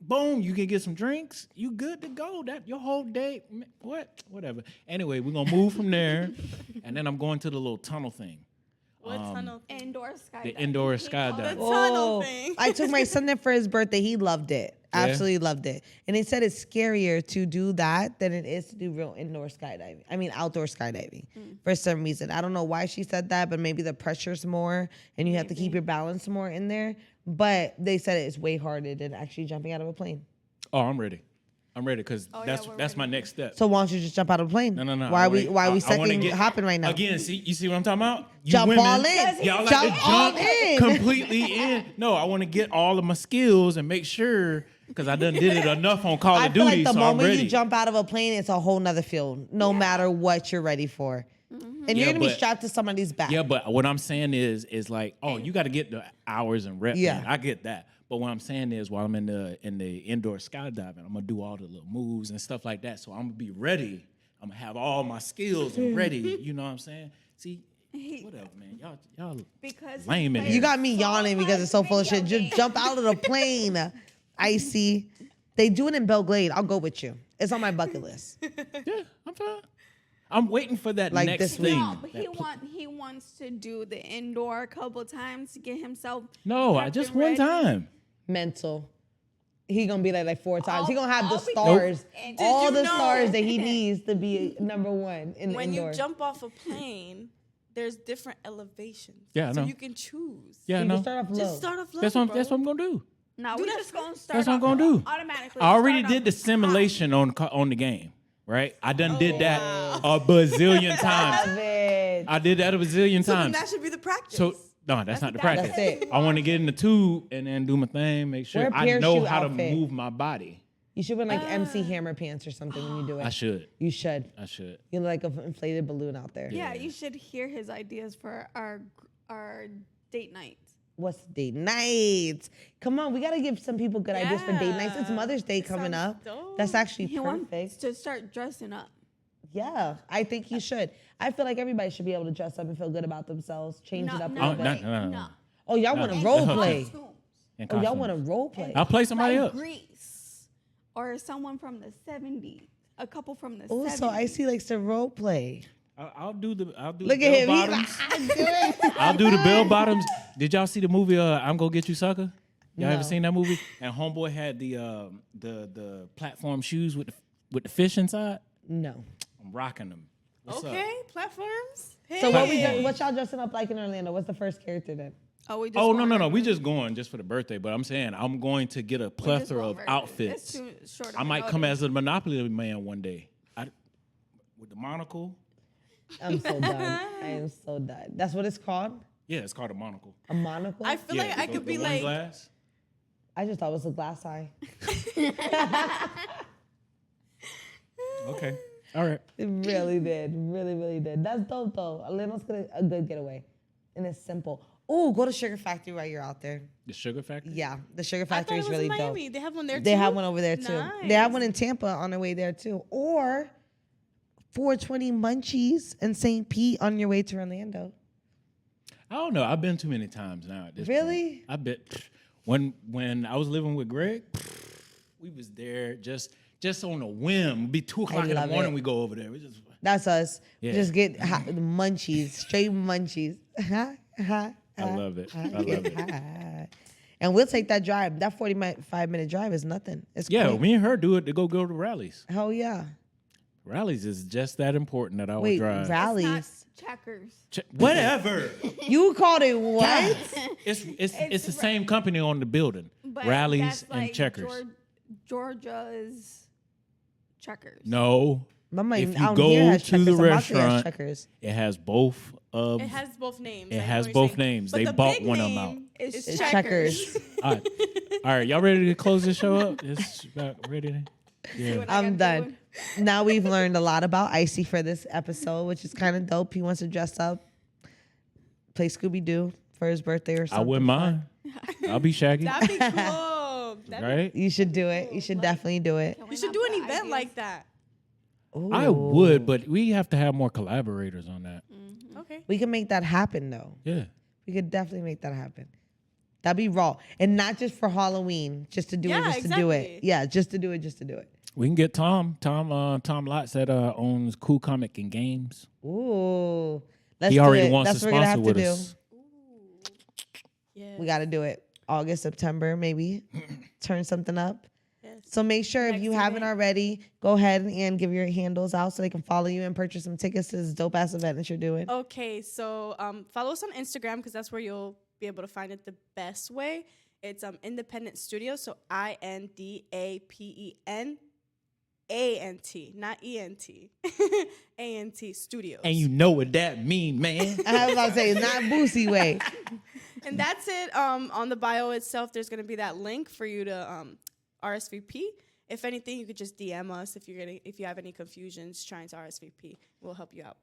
C: Boom. You can get some drinks. You good to go. That your whole day. Whatever. Anyway, we're gonna move from there, and then I'm going to the little tunnel thing.
D: What tunnel?
B: Indoor skydiving.
C: The indoor
D: The
C: skydiving.
D: tunnel thing.
A: I took my son there for his birthday. He loved it. Absolutely loved it. And he said it's scarier to do that than it is to do real indoor skydiving. I mean, outdoor skydiving for some reason. I don't know why she said that, but maybe the pressure's more and you have to keep your balance more in there. But they said it's way harder than actually jumping out of a plane.
C: Oh, I'm ready. I'm ready because
B: Oh, yeah,
C: that's
B: we're
C: my
B: ready.
C: next step.
A: So why don't you just jump out of a plane?
C: No.
A: Why
C: I
A: are we
C: wanna
A: second
C: get-
A: hopping right now?
C: Again, you see what I'm talking about? You
A: Jump
C: women,
A: all in.
C: Y'all like
A: Jump
C: to
A: all
C: jump
A: in.
C: completely in. No, I want to get all of my skills and make sure because I done did it enough on Call
A: I
C: of
A: feel
C: Duty,
A: like the
C: so I'm
A: moment
C: ready.
A: you jump out of a plane, it's a whole nother field, no matter what you're ready for. And
C: Yeah,
A: you're gonna be
C: but-
A: strapped to somebody's back.
C: Yeah, but what I'm saying is like, oh, you got to get the hours and reps.
A: Yeah.
C: in. I get that. But what I'm saying is, while I'm in the indoor skydiving, I'm gonna do all the little moves and stuff like that. So I'm gonna be ready. I'm gonna have all my skills and ready. You know what I'm saying? See, whatever, man. Y'all
B: Because
C: lame in
A: You
C: here.
A: got me yawning because it's so full of shit. Just jump out of the plane, Icey. They do it in Belgrade. I'll go with you. It's on my bucket list.
C: Yeah, I'm fine. I'm waiting for that
A: Like
C: next
A: this
C: thing.
B: No, but
C: That
B: he wants to do the indoor a couple times to get himself.
C: No, I
B: prepped
C: just
B: and
C: one
B: ready.
C: time.
A: Mental. He gonna be like 4 times. He gonna have the
B: All because-
A: stars,
B: Nope.
A: all
D: Did
A: the
D: you know-
A: stars that he needs to be number one in the
D: When
A: indoor.
D: you jump off a plane, there's different elevations.
C: Yeah, I
D: so
C: know.
D: you can choose.
C: Yeah,
A: you
C: no.
A: can start off low.
D: Just start off low.
C: That's what
D: bro.
C: I'm gonna do.
B: No, we just gonna start.
C: That's what I'm gonna do.
B: Automatically.
C: I already did the simulation on the game, right? I done did that a bazillion times. I did that a bazillion
D: So then
C: times.
D: that should be the practice.
C: So no, that's not the practice.
A: That's it.
C: I want to get in the tube and then do my thing, make sure
A: Wear a
C: I know
A: parachute
C: how
A: outfit.
C: to move my body.
A: You should wear like MC Hammer pants or something when you do it.
C: I should.
A: You should.
C: I should.
A: You look like an inflated balloon out there.
B: Yeah, you should hear his ideas for our date night.
A: What's date nights? Come on, we gotta give some people good ideas for date nights. It's Mother's Day coming
D: sounds
A: up.
D: dope.
A: That's actually
B: He wants
A: perfect.
B: to start dressing up.
A: Yeah, I think you should. I feel like everybody should be able to dress up and feel good about themselves. Change it up a little bit.
C: No.
A: Oh, y'all want to role play?
C: In
A: Oh, y'all
C: costume.
A: want to role play?
C: I'll play somebody
B: Like
C: up.
B: Grease, or someone from the 70s. A couple from the
A: Oh,
B: 70s.
A: so Icey likes to role play.
C: I'll do the
A: Look
C: bell
A: at him.
C: bottoms.
A: I do it.
C: I'll do the bell bottoms. Did y'all see the movie I'm Gonna Get You Sucker? Y'all
A: No.
C: ever seen that movie? And homeboy had the platform shoes with the fish inside.
A: No.
C: I'm rocking them. What's up?
D: Okay, platforms. Hey.
A: So what y'all dressing up like in Orlando? What's the first character then?
B: Oh, we just
C: Oh
B: going
C: no.
B: over
C: We
B: it.
C: just going just for the birthday, but I'm saying I'm going to get a
B: We just
C: plethora
B: going
C: of
B: over it.
C: outfits.
B: It's too short of
C: I
B: a
C: might come
B: notice.
C: as a Monopoly man one day. With the monocle.
A: I'm so done. I am so done. That's what it's called?
C: Yeah, it's called a monocle.
A: A monocle?
D: I feel like I could be
C: one
D: like,
C: glass.
A: I just thought it was a glass eye.
C: Okay. All right.
A: It really did. Really, really did. That's dope though. Orlando's a good getaway. And it's simple. Ooh, go to Sugar Factory while you're out there.
C: The Sugar Factory?
A: Yeah, the Sugar
D: I thought
A: Factory
D: it
A: is
D: was
A: really
D: in
A: dope.
D: Miami. They have one there too.
A: They have one over there too. They have one
D: Nice.
A: in Tampa on their way there too. Or 420 Munchies in St. Pete on your way to Orlando.
C: I don't know. I've been too many times now at this
A: Really?
C: point. I bet when I was living with Greg, we was there just on a whim. It'd be 2:00 in the
A: love
C: morning.
A: it.
C: We go over there. We just
A: That's us.
C: Yeah.
A: Just get munchies, straight munchies.
C: I love it. I love it.
A: And we'll take that drive. That 45-minute drive is nothing. It's
C: Yeah,
A: quick.
C: me and her do it to go to rallies.
A: Hell yeah.
C: Rallies is just that important that I would
A: Wait,
C: drive.
B: It's
A: rallies.
B: not checkers.
C: Whatever.
A: You called it what?
C: It's the same company on the building.
B: But
C: Rallies
B: that's
C: and
B: like
C: checkers.
B: Georgia's checkers.
C: No.
A: Mama,
C: If you
A: out
C: go
A: here has
C: to the
A: checkers. Amate has
C: restaurant,
A: checkers.
C: it has both of.
D: It has both names.
C: It
D: I know
C: has
D: what you're
C: both
D: saying.
C: names.
D: But
C: They
D: the
C: bought
D: big
C: one of 'em
D: name
C: out.
D: is
A: It's
D: checkers.
C: All right, y'all ready to close this show up? It's about ready to. Yeah.
B: What I
A: I'm
B: gotta
A: done.
B: do?
A: Now we've learned a lot about Icey for this episode, which is kind of dope. He wants to dress up, play Scooby-Doo for his birthday or something.
C: I wouldn't mind. I'll be Shaggy.
D: That'd be cool.
C: Right?
A: You should do it. You should definitely do it.
D: You should do an event like that.
C: I would, but we have to have more collaborators on that.
D: Okay.
A: We can make that happen, though.
C: Yeah.
A: We could definitely make that happen. That'd be raw. And not just for Halloween, just to do it,
D: Yeah,
A: just to do it.
D: exactly.
A: Yeah, just to do it, just to do it.
C: We can get Tom Lotz that owns Cool Comic and Games.
A: Ooh. Let's
C: He
A: do
C: already
A: it.
C: wants
A: That's
C: to
A: what we're gonna
C: sponsor
A: have to
C: with
A: do.
C: us.
D: Yeah.
A: We got to do it. August, September, maybe. Turn something up.
D: Yes.
A: So make sure if
D: Next
A: you haven't
D: event.
A: already, go ahead and give your handles out so they can follow you and purchase some tickets to this dope ass event that you're doing.
D: Okay, so follow us on Instagram because that's where you'll be able to find it the best way. It's Independent Studio, so INDAPENANT, not ENT. ANT Studios.
C: And you know what that mean, man.
A: I was about to say, not Boosie way.
D: And that's it. On the bio itself, there's gonna be that link for you to RSVP. If anything, you could just DM us if you have any confusions trying to RSVP. We'll help you out.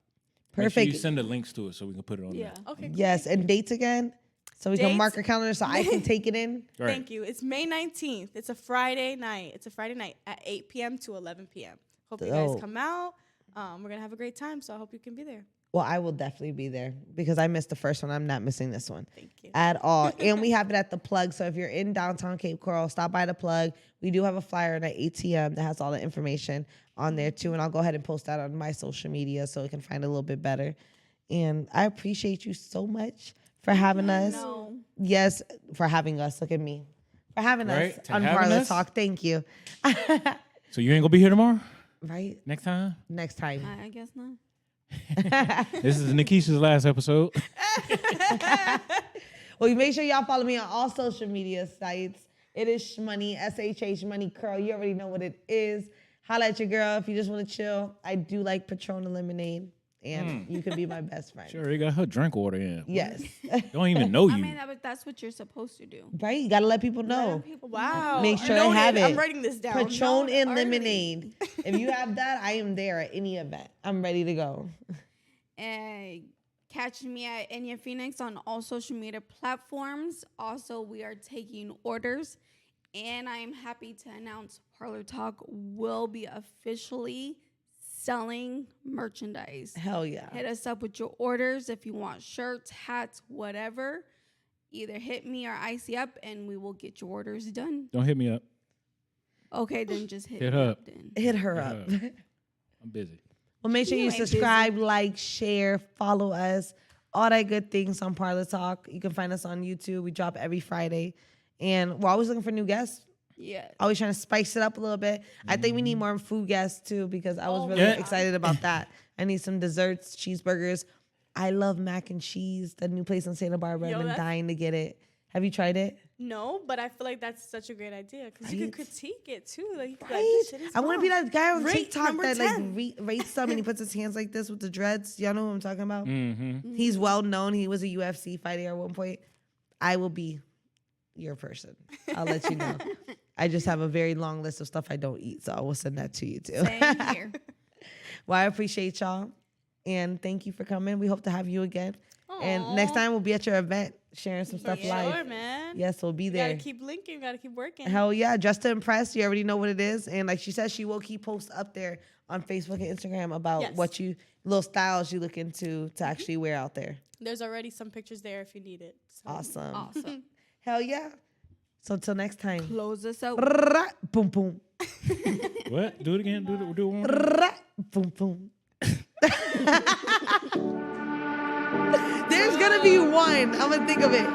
C: Make sure
A: Perfect.
C: you send the links to us so we can put it on
B: Yeah.
D: Okay.
A: Yes, and dates again, so we can
D: Dates?
A: mark our calendar so I can take it in.
C: there. Right.
D: Thank you. It's May 19th. It's a Friday night. It's a Friday night at 8 p.m. to 11 p.m. Hope you guys
A: Dope.
D: come out. We're going to have a great time, so I hope you can be there.
A: Well, I will definitely be there because I missed the first one. I'm not missing this one
D: Thank you.
A: at all. And we have it at the Plug. So if you're in downtown Cape Coral, stop by the Plug. We do have a flyer at ATM that has all the information on there too. And I'll go ahead and post that on my social media so it can find it a little bit better. And I appreciate you so much for having us.
B: No.
A: Yes, for having us. Look at me. For having
C: Right,
A: us
C: to
A: on
C: having
A: Parlor
C: us.
A: Talk. Thank you.
C: So you ain't gonna be here tomorrow?
A: Right?
C: Next time?
A: Next time.
B: I guess not.
C: This is Nakisha's last episode.
A: Well, you make sure y'all follow me on all social media sites It is Shhmoney, Shhmoney Curl. You already know what it is. Holla at your girl if you just want to chill. I do like Patron and lemonade, and you can be my best friend.
C: Sure, you got her drink order in.
A: Yes.
C: Don't even know you.
B: I mean, that's what you're supposed to do.
A: Right? You got to let people know.
D: Wow.
A: Make sure they have it.
D: I'm writing this down.
A: Patron and lemonade. If you have that, I am there at any event. I'm ready to go.
B: And catch me at Enya Phoenix on all social media platforms. Also, we are taking orders. And I am happy to announce Parlor Talk will be officially selling merchandise.
A: Hell yeah.
B: Hit us up with your orders if you want shirts, hats, whatever. Either hit me or Icey up and we will get your orders done.
C: Don't hit me up.
B: Okay, then just hit
C: Hit
B: me
C: her
B: up.
C: up.
B: Then.
A: Hit her up.
C: I'm busy.
A: Well, make sure you
B: ain't
A: subscribe, like, share, follow us. All that good things on Parlor Talk. You can find us on YouTube. We drop every Friday. And we're always looking for new guests.
B: Yeah.
A: Always trying to spice it up a little bit. I think we need more food guests too, because I was really excited about that. I need some desserts, cheeseburgers. I love mac and cheese. The new place in Santa Barbara. I've been dying to get it. Have you tried it?
D: No, but I feel like that's such a great idea because you can critique it too. Like, you can be like,
A: Right?
D: this shit is
A: I want to be
D: bomb.
A: that guy on
D: Rate
A: TikTok
D: number
A: that
D: 10.
A: like rates them and he puts his hands like this with the dreads. Y'all know who I'm talking about?
C: Mm-hmm.
A: He's well known. He was a UFC fighter at one point. I will be your person. I'll let you know. I just have a very long list of stuff I don't eat, so I will send that to you too.
B: Same here.
A: Well, I appreciate y'all, and thank you for coming. We hope to have you again. And next time we'll be at your event sharing some stuff live.
D: Sure, man.
A: Yes, we'll be
D: You
A: there.
D: gotta keep linking. You gotta keep working.
A: Hell yeah, Dressed to Impress. You already know what it is. And like she said, she will keep posts up there on Facebook and Instagram about what you, little styles you look into to actually wear out there.
D: There's already some pictures there if you need it. So.
A: Awesome. Hell yeah. So until next time.
B: Close us out.
A: Boom, boom.
C: What? Do it again. Do it one more.
A: Boom, boom. There's gonna be one. I'm gonna think of it.